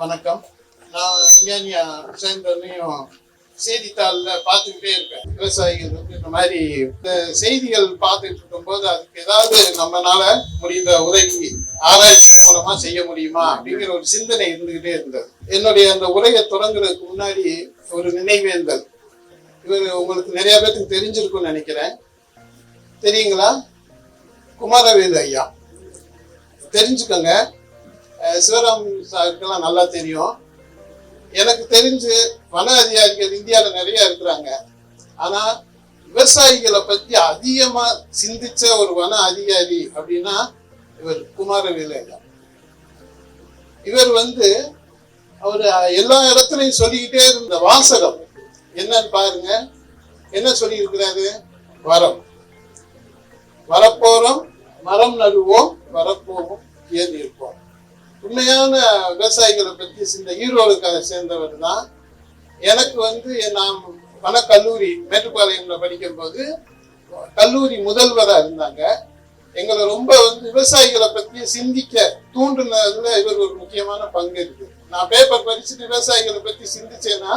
வணக்கம். நான் விஞ்ஞானியா சேர்ந்தோன்னையும் செய்தித்தாளில் பார்த்துக்கிட்டே இருக்கேன். விவசாயிகள் வந்து இந்த மாதிரி செய்திகள் பார்த்துட்டு இருக்கும்போது அதுக்கு ஏதாவது நம்மளால முடிந்த உதவி ஆராய்ச்சி மூலமா செய்ய முடியுமா அப்படிங்கிற ஒரு சிந்தனை இருந்துகிட்டே இருந்தது. என்னுடைய அந்த உரையை தொடங்குறதுக்கு முன்னாடி ஒரு நினைவேந்தல். இவர் உங்களுக்கு நிறைய பேருக்கு தெரிஞ்சிருக்கும்னு நினைக்கிறேன். தெரியுங்களா? குமாரவேலு ஐயா தெரிஞ்சுக்கோங்க. சிவராம் சாருக்கெல்லாம் நல்லா தெரியும். எனக்கு தெரிஞ்சு வன அதிகாரிகள் இந்தியாவில் நிறைய இருக்கிறாங்க. ஆனா விவசாயிகளை பத்தி அதிகமா சிந்திச்ச ஒரு வன அதிகாரி அப்படின்னா இவர் குமாரவேலு ஐயா. இவர் வந்து அவர் எல்லா இடத்துலையும் சொல்லிக்கிட்டே இருந்த வாசகம் என்னன்னு பாருங்க. என்ன சொல்லி இருக்கிறாரு? வரப்போறோம், மரம் நடுவோம், வரப்போவோம், ஏறி இருப்போம். உண்மையான விவசாயிகளை பற்றி இந்த ஈரோடுக்காக சேர்ந்தவர் தான். எனக்கு வந்து நான் வனக்கல்லூரி மேட்டுப்பாளையம்ல படிக்கும் போது கல்லூரி முதல்வராக இருந்தாங்க. எங்களை ரொம்ப வந்து விவசாயிகளை பற்றி சிந்திக்க தூண்டுனதுல இவர் ஒரு முக்கியமான பங்கு இருக்கு. நான் பேப்பர் படிச்சுட்டு விவசாயிகளை பற்றி சிந்திச்சேன்னா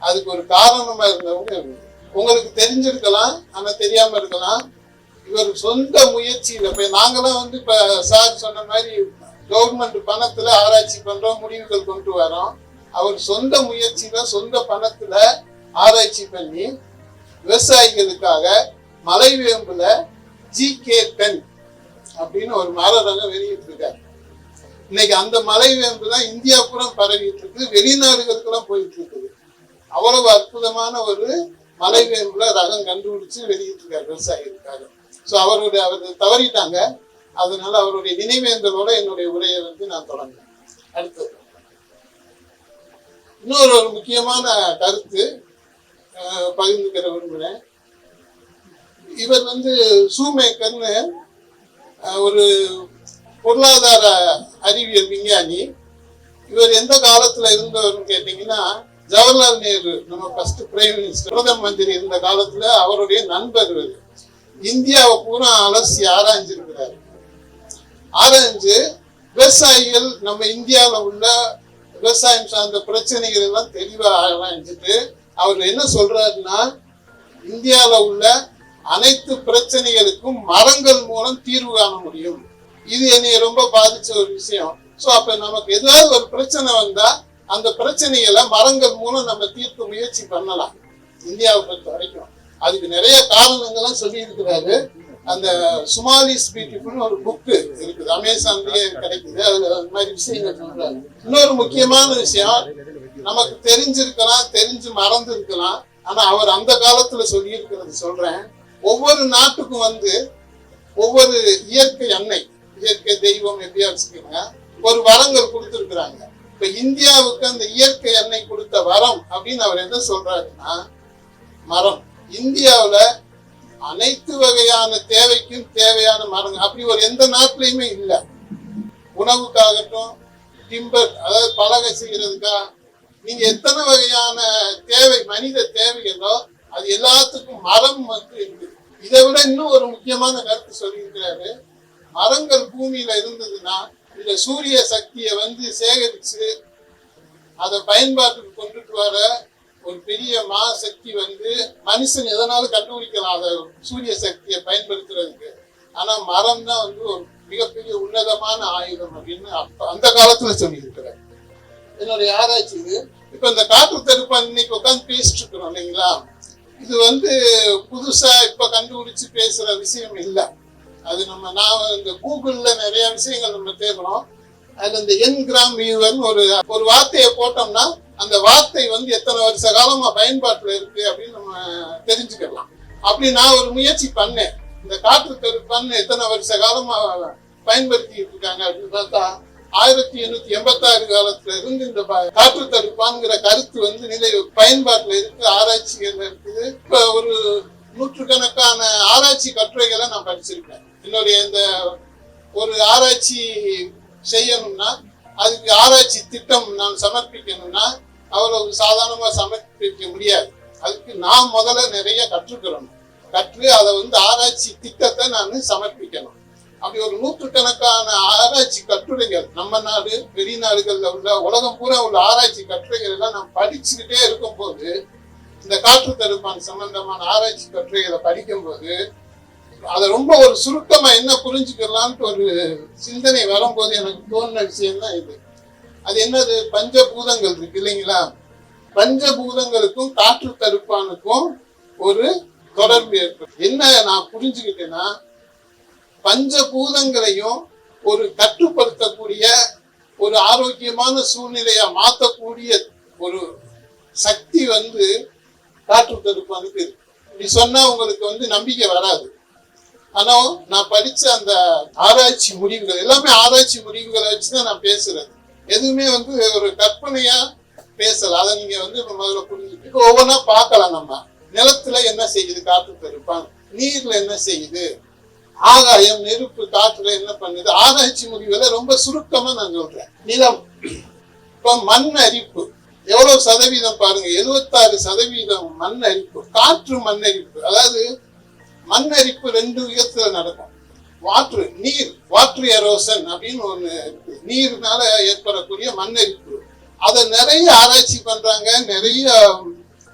அதுக்கு ஒரு காரணமா இருந்தவங்க உங்களுக்கு தெரிஞ்சிருக்கலாம், ஆனா தெரியாம இருக்கலாம். இவர் சொந்த முயற்சியில போய் நாங்களாம் வந்து இப்ப சார் சொன்ன மாதிரி கவர்மெண்ட் பணத்துல ஆராய்ச்சி பண்றோம், முடிவுகள் கொண்டு வரோம். அவர் சொந்த முயற்சியில சொந்த பணத்துல ஆராய்ச்சி பண்ணி விவசாயிகளுக்காக மலைவேம்புல GK10 அப்படின்னு ஒரு மர ரகம் வெளியிட்டு இருக்காரு. இன்னைக்கு அந்த மலைவேம்பு தான் இந்தியா பூரா பரவிட்டு இருக்கு, வெளிநாடுகளுக்கெல்லாம் போயிட்டு இருக்குது. அவ்வளவு அற்புதமான ஒரு மலைவேம்புல ரகம் கண்டுபிடிச்சு வெளியிட்டு இருக்காரு விவசாயிகளுக்காக. ஸோ அவர் தவறிட்டாங்க. அதனால அவருடைய நினைவேந்தலோட என்னுடைய உரையை வந்து நான் தொடங்கினேன். அடுத்தது இன்னொரு ஒரு முக்கியமான கருத்து பகிர்ந்துக்கிற விரும்புகிறேன். இவர் வந்து ஷூமேக்கர்னு ஒரு பொருளாதார அறிவியல் விஞ்ஞானி. இவர் எந்த காலத்துல இருந்தவர்னு கேட்டீங்கன்னா ஜவஹர்லால் நேரு, நம்ம ஃபர்ஸ்ட் பிரைம் மினிஸ்டர், பிரதம மந்திரி இருந்த காலத்துல அவருடைய நண்பர். இந்தியாவை பூரா அலசி ஆராய்ஞ்சிருக்கிறார். ஆராய்ஞ்சு விவசாயிகள் நம்ம இந்தியாவில் உள்ள விவசாயம் சார்ந்த பிரச்சனைகள் எல்லாம் தெளிவாக ஆராய்ஞ்சிட்டு அவர் என்ன சொல்றாருன்னா, இந்தியாவில் உள்ள அனைத்து பிரச்சனைகளுக்கும் மரங்கள் மூலம் தீர்வு காண முடியும். இது என்னை ரொம்ப பாதிச்ச ஒரு விஷயம். ஸோ அப்ப நமக்கு ஏதாவது ஒரு பிரச்சனை வந்தா அந்த பிரச்சனைகளை மரங்கள் மூலம் நம்ம தீர்க்க முயற்சி பண்ணலாம். இந்தியாவை பொறுத்த வரைக்கும் அதுக்கு நிறைய காரணங்கள்லாம் சொல்லி இருக்கிறாரு. அந்த சுமாலிஸ் பியூட்டிஃபுல்னு ஒரு புக்கு இருக்குது, அமேசான்லயே கிடைக்குது. அதுல அந்த மாதிரி விஷயங்கள் சொல்றாரு. இன்னொரு முக்கியமான விஷயம், நமக்கு தெரிஞ்சிருக்கலாம், தெரிஞ்சு மறந்து இருக்கலாம், ஆனா அவர் அந்த காலத்துல சொல்லி இருக்கிறது சொல்றேன். ஒவ்வொரு நாட்டுக்கும் வந்து ஒவ்வொரு இயற்கை அன்னை, இயற்கை தெய்வம் எப்படியா வச்சுக்கோங்க, ஒரு வரங்கள் கொடுத்துருக்குறாங்க. இப்ப இந்தியாவுக்கு அந்த இயற்கை அன்னை கொடுத்த வரம் அப்படின்னு அவர் என்ன சொல்றாருன்னா, மரம். இந்தியாவுல அனைத்து வகையான தேவைக்கும் தேவையான மரங்கள் அப்படி ஒரு எந்த நாட்டிலையுமே இல்லை. உணவுக்காகட்டும், டிம்பர் அதாவது பலகை செய்யறதுக்கா, நீங்க எத்தனை வகையான தேவை மனித தேவைகளோ அது எல்லாத்துக்கும் மரம் வந்து இருக்கு. இதை விட இன்னும் ஒரு முக்கியமான கருத்து சொல்லியிருக்கிறாரு. மரங்கள் பூமியில இருந்ததுன்னா இந்த சூரிய சக்தியை வந்து சேகரிச்சு அதை பயன்பாட்டுக்கு கொண்டுட்டு வர ஒரு பெரிய சக்தி வந்து மனுஷன் எதனாலும் கண்டுபிடிக்கலாம் அதை சூரிய சக்தியை பயன்படுத்துறதுக்கு. ஆனா மரம் தான் வந்து ஒரு மிகப்பெரிய உன்னதமான ஆயுதம் அப்படின்னு அந்த காலத்துல சொல்லி இருக்கிறேன். என்னுடைய ஆராய்ச்சி இது. இப்ப இந்த காற்று தடுப்பான் இன்னைக்கு உட்காந்து பேசிட்டு இருக்கிறோம் இல்லைங்களா, இது வந்து புதுசா இப்ப கண்டுபிடிச்சு பேசுற விஷயம் இல்லை. அது நான் இந்த கூகுள்ல நிறைய விஷயங்கள் நம்ம தேடுறோம். அதுல இந்த என்கிராம் வியூவர்னு ஒரு வார்த்தையை போட்டோம்னா அந்த வார்த்தை வந்து எத்தனை வருஷ காலமா பயன்பாட்டுல இருக்கு அப்படின்னு நம்ம தெரிஞ்சுக்கலாம். அப்படி நான் ஒரு முயற்சி பண்ணேன். இந்த காற்று தடுப்பான்னு எத்தனை வருஷ காலமா பயன்படுத்திட்டு இருக்காங்க அப்படின்னு பார்த்தா 1886 காலத்துல இருந்து இந்த காற்று தடுப்பான்ங்கிற கருத்து வந்து பயன்பாட்டுல இருக்கு, ஆராய்ச்சிகள் இருக்குது. இப்ப ஒரு நூற்றுக்கணக்கான ஆராய்ச்சி கட்டுரைகளை நான் படிச்சிருக்கேன். என்னுடைய இந்த ஒரு ஆராய்ச்சி செய்யணும்னா அதுக்கு ஆராய்ச்சி திட்டம் நான் சமர்ப்பிக்கணும்னா அவ்வளவு சாதாரணமா சமர்ப்பிக்க முடியாது. அதுக்கு நான் முதல்ல நிறைய கற்றுக்கிறோம். கற்று அதை வந்து ஆராய்ச்சி திட்டத்தை நான் சமர்ப்பிக்கணும். அப்படி ஒரு நூற்றுக்கணக்கான ஆராய்ச்சி கட்டுரைகள் நம்ம நாடு வெளிநாடுகள்ல உள்ள உலகம் பூரா உள்ள ஆராய்ச்சி கட்டுரைகள் எல்லாம் நம்ம படிச்சுக்கிட்டே இருக்கும் போது இந்த காற்று தடுப்பான் சம்பந்தமான ஆராய்ச்சி கட்டுரைகளை படிக்கும் போது அதை ரொம்ப ஒரு சுருக்கமா என்ன புரிஞ்சுக்கலான்ட்டு ஒரு சிந்தனை வரும்போது எனக்கு தோணுன விஷயம் தான் இது. அது என்னது, பஞ்சபூதங்கள் இருக்கு இல்லைங்களா? பஞ்சபூதங்களுக்கும் காற்று தடுப்பானுக்கும் ஒரு தொடர்பு ஏற்படும். என்ன நான் புரிஞ்சுக்கிட்டேன்னா, பஞ்சபூதங்களையும் ஒரு கட்டுப்படுத்தக்கூடிய ஒரு ஆரோக்கியமான சூழ்நிலையா மாற்றக்கூடிய ஒரு சக்தி காற்று தடுப்பானுக்கு இருக்கு. இப்படி சொன்னா உங்களுக்கு நம்பிக்கை வராது. ஆனா நான் படிச்ச அந்த ஆராய்ச்சி முடிவுகள் எல்லாமே ஆராய்ச்சி முடிவுகளை வச்சுதான் நான் பேசுறேன். எதுவுமே ஒரு கற்பனையா பேசல. அதை நீங்க முதல்ல புரிஞ்சுட்டு இப்போ ஒவ்வொன்றா பார்க்கலாம். நம்ம நிலத்துல என்ன செய்யுது காற்று தடுப்பான், நீர்ல என்ன செய்யுது, ஆகாயம் நெருப்பு காற்றுல என்ன பண்ணுது, ஆராய்ச்சி முடிவுகளை ரொம்ப சுருக்கமா நான் சொல்றேன். நிலம் இப்ப மண் அரிப்பு எவ்வளவு சதவீதம் பாருங்க, 76% மண் அரிப்பு. காற்று மண் அரிப்பு, அதாவது மண் அரிப்பு 2 விதத்துல நடக்கும். வாட்டர் எரோசன் அப்படின்னு ஒண்ணு இருக்கு. நீர்னால ஏற்படக்கூடிய மண் அரிப்பு. அதை நிறைய ஆராய்ச்சி பண்றாங்க, நிறைய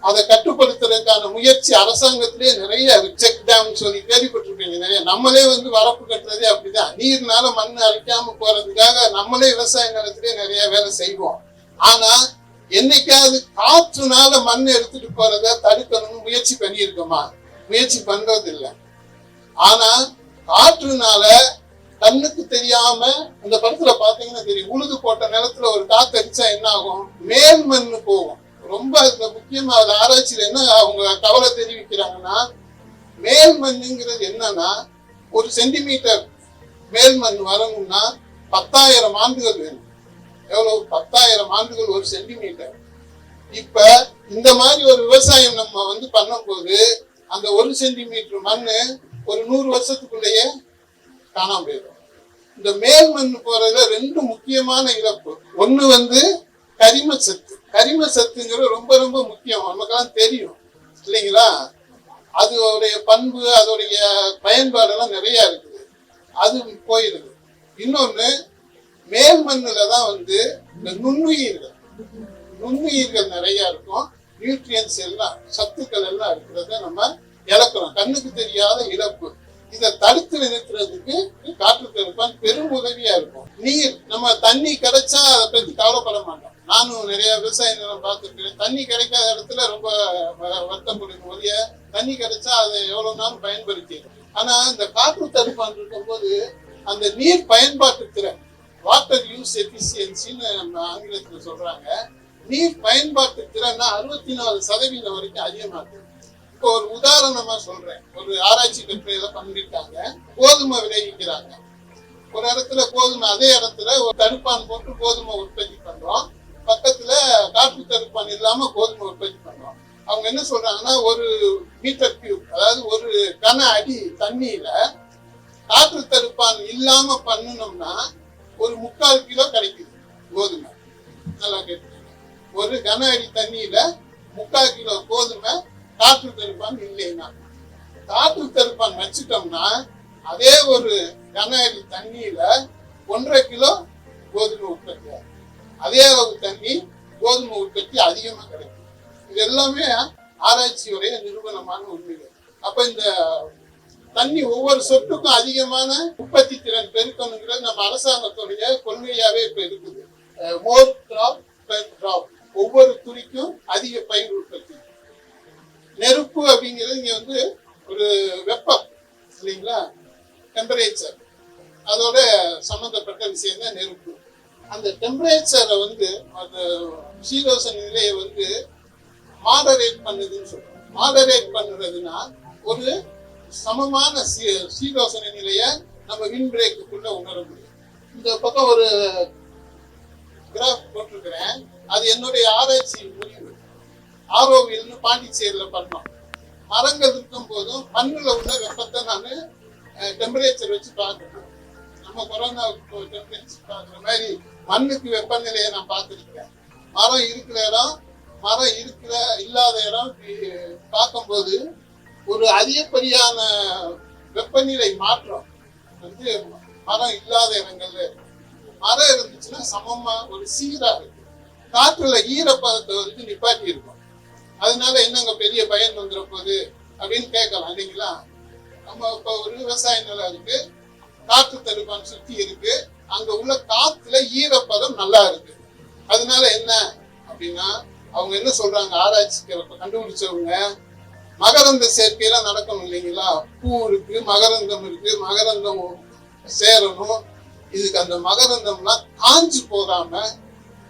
அதை கட்டுப்படுத்துறதுக்கான முயற்சி அரசாங்கத்திலேயே நிறைய செக் டேம் சொல்லி கேள்விப்பட்டிருப்பீங்க. நிறைய நம்மளே வரப்பு கட்டுறதே அப்படிதான். நீர்னால மண் அரிக்காம போறதுக்காக நம்மளே விவசாய நிலத்திலே நிறைய வேலை செய்வோம். ஆனா என்னைக்காவது காற்றுனால மண் எடுத்துட்டு போறத தடுக்கணும்னு முயற்சி பண்ணியிருக்கோமா? முயற்சி பண்றது இல்லை. ஆனா காற்றுனால கண்ணுக்கு தெரியாம இந்த படத்துல பாத்தீங்கன்னா தெரியும், உழுது போட்ட நிலத்துல ஒரு காத்து அடிச்சா என்ன ஆகும், மேல் மண்ணு போகும். ரொம்ப முக்கியமா அது ஆராய்ச்சியில என்ன அவங்க கவலை தெரிவிக்கிறாங்கன்னா, மேல் மண்ணுங்கிறது என்னன்னா, 1 சென்டிமீட்டர் மேல் மண் வரணும்னா 10,000 ஆண்டுகள் வேணும். எவ்வளவு? 10,000 ஆண்டுகள் 1 சென்டிமீட்டர். இப்ப இந்த மாதிரி ஒரு விவசாயம் நம்ம பண்ணும்போது அந்த 1 சென்டிமீட்டர் மண்ணு ஒரு 100 வருஷத்துக்குள்ளேயே காணாம போயிடும். இந்த மேல் மண் போறதுல 2 முக்கியமான இழப்பு. ஒண்ணு கரிம சத்து. கரிம சத்துங்கிறது ரொம்ப ரொம்ப முக்கியம், நமக்கெல்லாம் தெரியும் இல்லைங்களா? அதோடைய பண்பு, அதோடைய பயன்பாடெல்லாம் நிறைய இருக்குது. அது போயிடுது. இன்னொன்னு, மேல் மண்ணுல தான் இந்த நுண்ணுயிர்கள் நிறைய இருக்கும். நியூட்ரியன்ஸ் எல்லாம், சத்துக்கள் எல்லாம் இருக்கிறத நம்ம இழக்கிறோம். கண்ணுக்கு தெரியாத இழப்பு. இதை தடுத்து நிறுத்துறதுக்கு காற்று தடுப்பான் பெரும் உதவியா இருக்கும். நீர், நம்ம தண்ணி கிடைச்சா அதை பத்தி கவலைப்பட மாட்டோம். நானும் நிறைய விவசாய நிலம் பார்த்துருக்கேன். தண்ணி கிடைக்காத இடத்துல ரொம்ப வருத்தப்படும் போது, தண்ணி கிடைச்சா அதை எவ்வளவு நாளும் பயன்படுத்திடும். ஆனா இந்த காற்று தடுப்பான் இருக்கும் போது அந்த நீர் பயன்பாட்டு திறன், வாட்டர் யூஸ் எஃபிசியன்சின்னு நம்ம ஆங்கிலத்துல சொல்றாங்க, நீர் பயன்பாட்டு திறன்னா 64% வரைக்கும் அதிகமாகுது. இப்போ ஒரு உதாரணமா சொல்றேன். ஒரு ஆராய்ச்சி கட்டுரையில பண்ணிருக்காங்க. கோதுமை விளைவிக்கிறாங்க. ஒரு இடத்துல கோதுமை, அதே இடத்துல ஒரு தடுப்பான் போட்டு கோதுமை உற்பத்தி பண்றோம். பக்கத்துல காற்று தடுப்பான் இல்லாம கோதுமை உற்பத்தி பண்றோம். அவங்க என்ன சொல்றாங்கன்னா, 1 மீட்டர் கியூப், அதாவது 1 கன அடி தண்ணியில காற்று தடுப்பான் இல்லாம பண்ணணும்னா ஒரு 3/4 கிலோ கிடைக்குது கோதுமை. நல்லா கேட்டு, 1 கன அடி தண்ணியில 3/4 கிலோ கோதுமை காற்று தடுப்பான் இல்லைன்னா. காற்று தடுப்பான் வச்சுட்டோம்னா அதே 1 கன அடி தண்ணியில 1.5 கிலோ கோதுமை உற்பத்தி ஆகும். அதே அளவு தண்ணி கோதுமை உற்பத்தி அதிகமா கிடைக்கும். இது எல்லாமே ஆராய்ச்சியுடைய நிரூபணமான உண்மைகள். அப்ப இந்த தண்ணி ஒவ்வொரு சொட்டுக்கும் அதிகமான உற்பத்தி திறன் பெருக்கணுங்கிறது நம்ம அரசாங்கத்துடைய கொள்கையாவே இப்ப இருக்குது. மோர் டிராப் பெர் டிராப், ஒவ்வொரு துளிக்கும் அதிக பயிர் உற்பத்தி. நெருப்பு அப்படிங்கிறது இங்க ஒரு வெப்பம் இல்லைங்களா, டெம்பரேச்சர், அதோட சம்பந்தப்பட்ட விஷயம் தான் நெருப்பு. அந்த டெம்பரேச்சரை அந்த சீதோஷண நிலையை மாடரேட் பண்ணுதுன்னு சொல்றோம். மாடரேட் பண்ணுறதுன்னா ஒரு சமமான சீதோஷண நிலையை நம்ம வின் பிரேக்குள்ள உணர முடியும். இந்த பக்கம் ஒரு கிராஃப் போட்டிருக்கிறேன். அது என்னுடைய ஆராய்ச்சி முடிவு. ஆரோவியல்னு பாண்டிச்சேரியில பண்ணோம். மரங்கள் இருக்கும் போதும் மண்ணுல உள்ள வெப்பத்தை நான் டெம்பரேச்சர் வச்சு பார்க்கணும். நம்ம கொரோனா டெம்பரேச்சர் பார்க்குற மாதிரி மண்ணுக்கு வெப்பநிலையை நான் பார்த்துருக்கேன். மரம் இருக்கிற இடம், மரம் இல்லாத இடம் பார்க்கும்போது ஒரு அதிகப்படியான வெப்பநிலை மாற்றம் வந்து மரம் இல்லாத இடங்கள்ல இருக்கு. மரம் இருந்துச்சுன்னா சமமா ஒரு சீரா இருக்கு. காற்றுல ஈரப்பதத்தை வந்து நிப்பாட்டி இருக்கும். அதனால என்னங்க பெரிய பயன் வந்துட போகுது அப்படின்னு கேட்கலாம் இல்லைங்களா? நம்ம இப்ப ஒரு விவசாய நிலம் இருக்கு, காற்று தடுப்பான் சுத்தி இருக்கு, அங்க உள்ள காத்துல ஈரப்பதம் நல்லா இருக்கு. அதனால என்ன அப்படின்னா அவங்க என்ன சொல்றாங்க, ஆராய்ச்சிக்கு கண்டுபிடிச்சவங்க, மகரந்த சேர்க்கையெல்லாம் நடக்கணும் இல்லைங்களா? பூ இருக்கு, மகரந்தம் இருக்கு, மகரந்தம் சேரணும். இதுக்கு அந்த மகரந்தம்லாம் காஞ்சு போகாம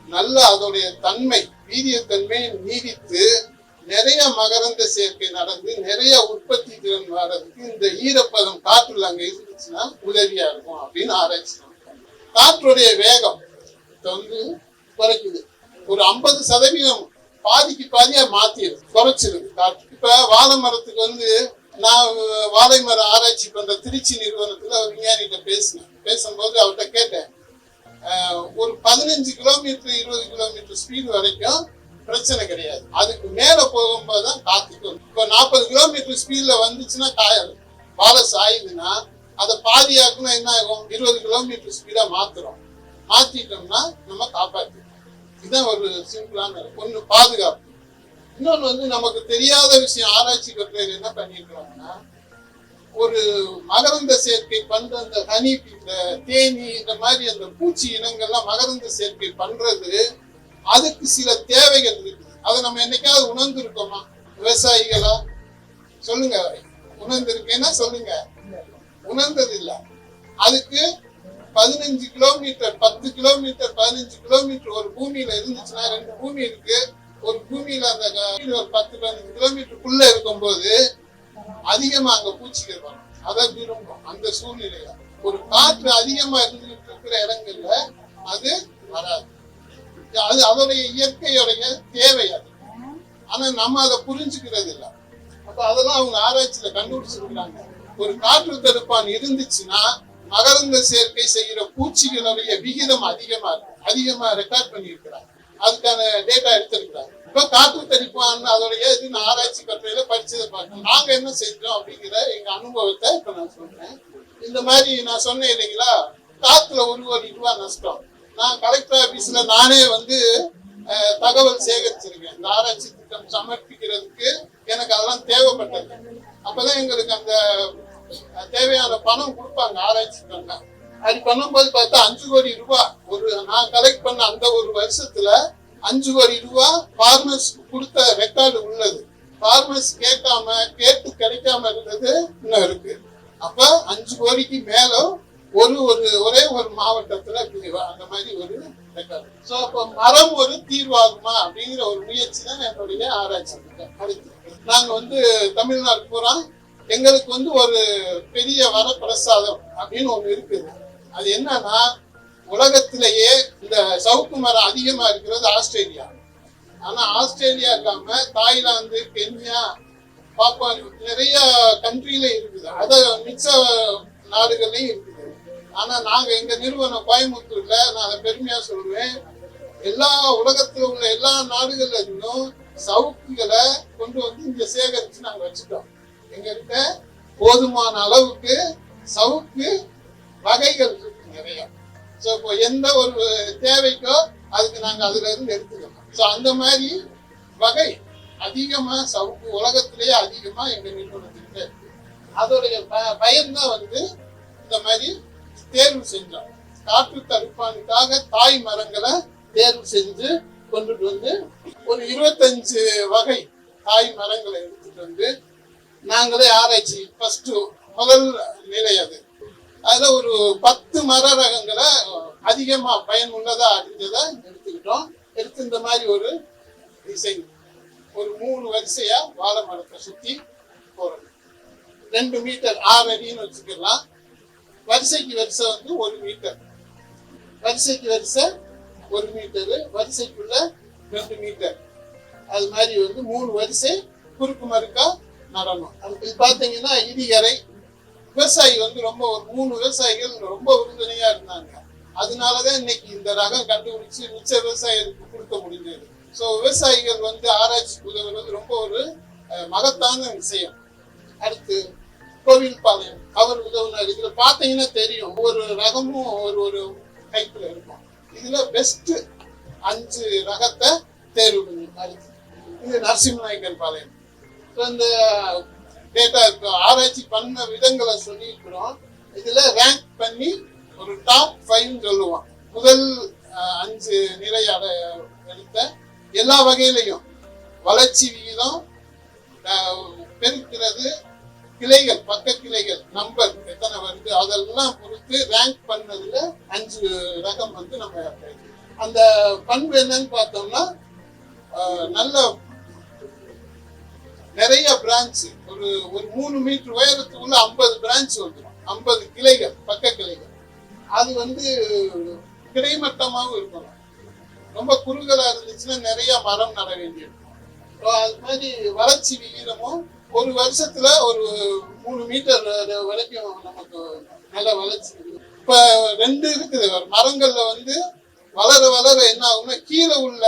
நல்ல அதோடைய தன்மை வீரியத்தன்மை நீடித்து நிறைய மகரந்த சேர்க்கை நடந்து நிறைய உற்பத்தி திறன் வர்றதுக்கு இந்த ஈரப்பதம் காற்றுல அங்க இருந்துச்சுன்னா உதவியா இருக்கும் அப்படின்னு ஆராய்ச்சி. காற்றுடைய வேகம் வந்து குறைக்குது. ஒரு 50% பாதிக்கு பாதியா மாத்திடுது, குறைச்சிருது காற்று. இப்ப வாழை மரத்துக்கு வந்து நான் வாழை மரம் ஆராய்ச்சி பண்ற திருச்சி நிறுவனத்துல ஒரு விஞ்ஞானிகிட்ட பேசும்போது அவர்கிட்ட கேட்டேன், ஒரு 15 கிலோமீட்டர் 20 கிலோமீட்டர் ஸ்பீடு வரைக்கும் பிரச்சனை கிடையாது, அதுக்கு மேல போகும்போதுதான் காத்துக்கு வரும். இப்போ 40 கிலோமீட்டர் ஸ்பீட்ல வந்துச்சுன்னா காயாது, வாழை சாயுதுன்னா அதை பாதியாக்குன்னா என்ன ஆகும், 20 கிலோமீட்டர் ஸ்பீடா மாத்திட்டோம்னா நம்ம காப்பாற்றிடும். இதுதான் ஒரு சிம்பிளான ஒண்ணு பாதுகாப்பு. இன்னொன்று வந்து நமக்கு தெரியாத விஷயம், ஆராய்ச்சி கட்டுரையில் என்ன பண்ணியிருக்கிறாங்கன்னா, ஒரு மகரந்த சேர்க்கை பண்ற அந்த ஹனி, இந்த தேனி, இந்த மாதிரி அந்த பூச்சி இனங்கள்லாம் மகரந்த சேர்க்கை பண்றது அதுக்கு சில தேவைகள் இருக்குது. அதை நம்ம என்னைக்காவது உணர்ந்து இருக்கோமா விவசாயிகளா? சொல்லுங்க, உணர்ந்து இருக்கேன்னா சொல்லுங்க. உணர்ந்தது இல்லை. அதுக்கு 15 கிலோமீட்டர் 10 கிலோமீட்டர் 15 கிலோமீட்டர் ஒரு பூமியில இருந்துச்சுன்னா, 2 பூமி இருக்கு, ஒரு பூமியில அந்த ஒரு 10-15 கிலோமீட்டருக்குள்ள இருக்கும்போது அதிகமா அங்க பூச்சிகள் வரும், அதை விரும்பும். அந்த சூழ்நிலையில ஒரு காற்று அதிகமா இருந்துட்டு இருக்கிற இடங்கள்ல அது வராது. அது அதோடைய இயற்கையோடைய தேவை அது. ஆனா நம்ம அதை புரிஞ்சுக்கிறது இல்லை. அப்ப அதெல்லாம் அவங்க ஆராய்ச்சியில கண்டுபிடிச்சிருக்கிறாங்க. ஒரு காற்று தடுப்பான் இருந்துச்சுன்னா மகரந்த சேர்க்கை செய்கிற பூச்சிகளுடைய விகிதம் அதிகமா இருக்கு, அதிகமா ரெக்கார்ட் பண்ணி இருக்கிறாங்க. அதுக்கான டேட்டா எடுத்திருக்கிறாங்க. இப்ப காற்று தடுப்பான் அதோடைய இது ஆராய்ச்சி கட்டுரையில படிச்சதை பார்க்கணும். நாங்க என்ன செஞ்சோம் அப்படிங்கிற எங்க அனுபவத்தை இப்ப நான் சொல்றேன். இந்த மாதிரி நான் சொன்னேன் இல்லைங்களா, காத்துல 1 கோடி ரூபாய் நஷ்டம். நான் கலெக்டர் ஆபீஸ்ல நானே வந்து தகவல் சேகரிச்சிருக்கேன். இந்த ஆராய்ச்சி திட்டம் சமர்ப்பிக்கிறதுக்கு எனக்கு அதெல்லாம் தேவைப்பட்டது. அப்பதான் எங்களுக்கு அந்த தேவையான பணம் கொடுப்பாங்க ஆராய்ச்சி பண்ண. அது பண்ணும்போது பார்த்தா 5 கோடி ரூபாய் ஒரு நான் கலெக்ட் பண்ண அந்த ஒரு வருஷத்துல 5 கோடி ரூபாய் ஃபார்மர்ஸ் கொடுத்த ரெக்கார்டு உள்ளது. ஃபார்மர்ஸ் கேட்டு கிடைக்காம இருந்தது இன்னும் இருக்கு. அப்ப 5 கோடிக்கு மேல ஒரே ஒரு மாவட்டத்துல அந்த மாதிரி ஒரு ரெக்கார்டு. சோ அப்ப மரம் ஒரு தீர்வாகுமா அப்படிங்கிற ஒரு முயற்சி தான் என்னுடைய ஆராய்ச்சி. அடுத்து நாங்க வந்து தமிழ்நாடு பூரா எங்களுக்கு வந்து ஒரு பெரிய வரப்பிரசாதம் அப்படின்னு ஒண்ணு இருக்குது. அது என்னன்னா, உலகத்திலேயே இந்த சவுக்கு மரம் அதிகமா இருக்கிறது ஆஸ்திரேலியா. ஆனா ஆஸ்திரேலியா இல்லாம தாய்லாந்து, கென்யா, பாப்பா நிறைய கண்ட்ரில இருக்குது, அத மிச்ச நாடுகள்லயும் இருக்குது. ஆனா நாங்க எங்க நிறுவனம் கோயம்புத்தூர்ல, நான் அதை பெருமையா சொல்லுவேன், எல்லா உலகத்துல உள்ள எல்லா நாடுகள்ல இருந்தும் சவுக்குகளை கொண்டு வந்து இங்க சேகரிச்சு நாங்க வச்சுட்டோம். எங்ககிட்ட போதுமான அளவுக்கு சவுக்கு வகைகள் இருக்கு நிறைய. ஸோ இப்போ எந்த ஒரு தேவைக்கோ அதுக்கு நாங்க அதுல இருந்து எடுத்துக்கணும். ஸோ அந்த மாதிரி வகை அதிகமா சவுக்கு உலகத்திலேயே அதிகமா எங்க நிறுவனத்துக்கிட்ட இருக்கு. அதோடைய பயன்தான் வந்து இந்த மாதிரி தேர்வு செஞ்சோம். காற்று தடுப்பானுக்காக தாய் மரங்களை தேர்வு செஞ்சு கொண்டுட்டு வந்து ஒரு 25 வகை தாய் மரங்களை எடுத்துட்டு வந்து நாங்களே ஆராய்ச்சி முதல் நிலை அது. அதுல ஒரு 10 மர ரகங்களை அதிகமா பயனுள்ளதா அறிஞ்சதை எடுத்துக்கிட்டோம். எடுத்து இந்த மாதிரி ஒரு டிசைன், ஒரு 3 வரிசையா வாழை மரத்தை சுத்தி போறது. 2 மீட்டர் 6 அடின்னு வச்சுக்கலாம். வரிசைக்கு வரிசை வந்து 1 மீட்டர், வரிசைக்கு வரிசை 1 மீட்டரு, வரிசைக்குள்ள 2 மீட்டர். அது மாதிரி வந்து 3 வரிசை குறுக்கு மறுக்கா நடணும். அது பாத்தீங்கன்னா இடிகரை விவசாயி வந்து ரொம்ப ஒரு 3 விவசாயிகள் ரொம்ப உறுதுணையா இருந்தாங்க. அதனாலதான் இன்னைக்கு இந்த ரகம் கண்டுபிடிச்சு மிச்ச விவசாயிகளுக்கு கொடுக்க முடிஞ்சது. ஸோ விவசாயிகள் வந்து ஆராய்ச்சி உதவுறது ரொம்ப ஒரு மகத்தான விஷயம். அடுத்து கோவில்பாளையம் அவர் உதவுனார். இதுல பாத்தீங்கன்னா தெரியும் ஒரு ரகமும் ஒரு டைப்ல இருக்கும். இதுல பெஸ்ட் 5 ரகத்தை தேர்வு பண்ணி இது நரசிம்மநாயக்கர் பாளையம். இந்த டேட்டா இருக்கு, ஆராய்ச்சி பண்ண விதங்களை சொல்லியிருக்கிறோம். இதுல ரேங்க் பண்ணி ஒரு டாப் 5 சொல்லுவோம். முதல் 5 நிலை எடுத்த எல்லா வகையிலையும் வளர்ச்சி விகிதம், பெருக்கிறது, கிளைகள், பக்க கிளைகள் நம்பர் எத்தனை வருது அதெல்லாம் பொறுத்து ரேங்க் பண்ணதுல 5 ரகம் நம்ம அந்த பண்பு என்னன்னு பார்த்தோம்னா நல்ல நிறைய பிரான்ச், ஒரு 3 மீட்டர் உயரத்துக்குள்ள 50 பிரான்ச் வந்துடும், 50 கிளைகள், பக்க கிளைகள். அது கிடைமட்டமாகவும் இருக்கணும். ரொம்ப குறுகலா இருந்துச்சுன்னா நிறைய மரம் நட வேண்டியிருக்கும். அது மாதிரி வளர்ச்சி விகிதமும் ஒரு வருஷத்துல ஒரு 3 மீட்டர் வரைக்கும் நமக்கு நல்ல வளர்ச்சி. இப்ப 2 இருக்குது மரங்கள்ல வளர வளர என்ன ஆகும்னா கீழே உள்ள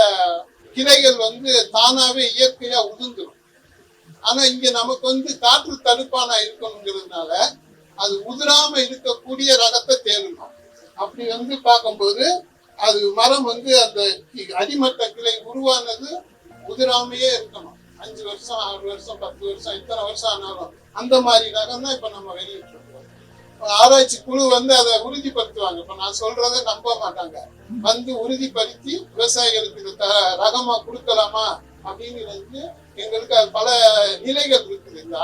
கிளைகள் தானாவே இயற்கையா உதிர்ந்துடும். ஆனா இங்க நமக்கு காற்று தடுப்பானா இருக்கணுங்கிறதுனால அது உதிராம இருக்கக்கூடிய ரகத்தை தேடணும். அப்படி பார்க்கும்போது அது மரம் அந்த அடிமட்ட கிளை உருவானது உதிராமையே இருக்கணும். 5 வருஷம் 6 வருஷம் 10 வருஷம் இத்தனை வருஷம் ஆனாலும் அந்த மாதிரி ரகம் தான் இப்ப நம்ம வெளியிட்டு இருக்கோம். ஆராய்ச்சி குழு அதை உறுதிப்படுத்துவாங்க. இப்ப நான் சொல்றதை நம்ப மாட்டாங்க, உறுதிப்படுத்தி விவசாயிகளுக்கு இது ரகமா கொடுக்கலாமா அப்படிங்கிறது எங்களுக்கு பல நிலைகள் இருக்குது. இந்த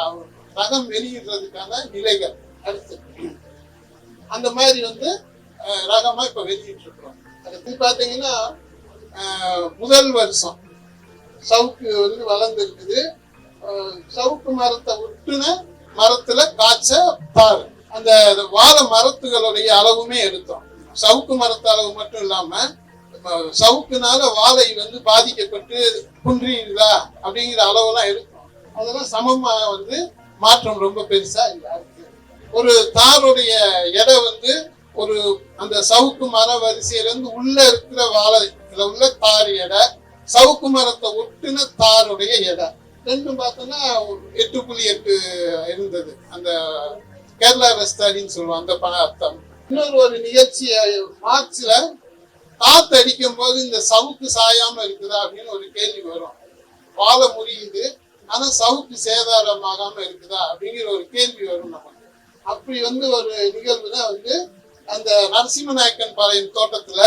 ரகம் வெளியிடுறதுக்கான நிலைகள் அடுத்து அந்த மாதிரி ரகமா இப்ப வெளியிட்டு இருக்கிறோம். அடுத்து பாத்தீங்கன்னா முதல் வருஷம் சவுக்கு வளர்ந்துருக்குது. சவுக்கு மரத்தை ஒட்டுன மரத்துல காய்ச்ச தாறு, அந்த வாழை மரத்துகளுடைய அளவுமே எடுத்தோம். சவுக்கு மரத்து அளவு மட்டும் இல்லாம சவுக்குனால வாழை பாதிக்கப்பட்டு குன்றியுதா அப்படிங்கிற அளவெல்லாம் எடுக்கும். அதெல்லாம் சமமா மாற்றம் ரொம்ப பெருசா இல்லை. ஒரு தாருடைய எடை ஒரு அந்த சவுக்கு மர வரிசையில உள்ள இருக்கிற வாழை உள்ள தார் எடை, சவுக்கு மரத்தை ஒட்டுன தாருடைய எடை ரெண்டும் பார்த்தோம்னா 8.8 இருந்தது. அந்த கேரளா ரெஸ்டாரின்னு சொல்லுவோம் அந்த அர்த்தம். இன்னொரு நிகழ்ச்சி மார்ச்ல காத்து அடிக்கும் போது இந்த சவுக்கு சாயாம இருக்குதா அப்படின்னு ஒரு கேள்வி வரும். வாழை முறியுது ஆனா சவுக்கு சேதாரமாகாம இருக்குதா அப்படிங்கிற ஒரு கேள்வி வரும் நமக்கு. அப்படி ஒரு நிகழ்வு தான் அந்த நரசிம்மநாயக்கன் பாளையம் தோட்டத்துல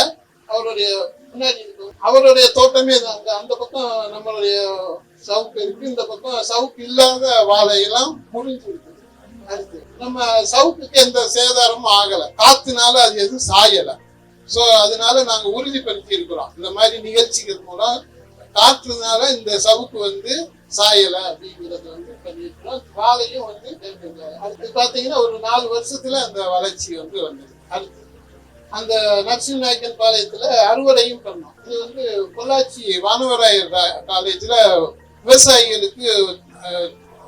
அவருடைய முன்னாடி அவருடைய தோட்டமே தான். அந்த பக்கம் நம்மளுடைய சவுக்கு இருக்கு, இந்த பக்கம் சவுக்கு இல்லாத வாழையெல்லாம் முறிஞ்சிருக்கு. அடுத்து நம்ம சவுக்குக்கு எந்த சேதாரமும் ஆகல, காத்துனால அது எதுவும் சாயல. சோ அதனால நாங்க உறுதிப்படுத்தி இருக்கிறோம். இந்த மாதிரி நிகழ்ச்சிகள் மூலம் காற்றுனால இந்த சவுக்கு சாயல அப்படிங்கிறத பண்ணிருக்கிறோம். வாழையும் அடுத்து பாத்தீங்கன்னா ஒரு 4 வருஷத்துல அந்த வளர்ச்சி வந்தது. அடுத்து அந்த நரசிம்மநாயக்கன் பாளையத்துல அறுவடையும் பண்ணோம். இது பொள்ளாச்சி வானவராயர் காலேஜ்ல விவசாயிகளுக்கு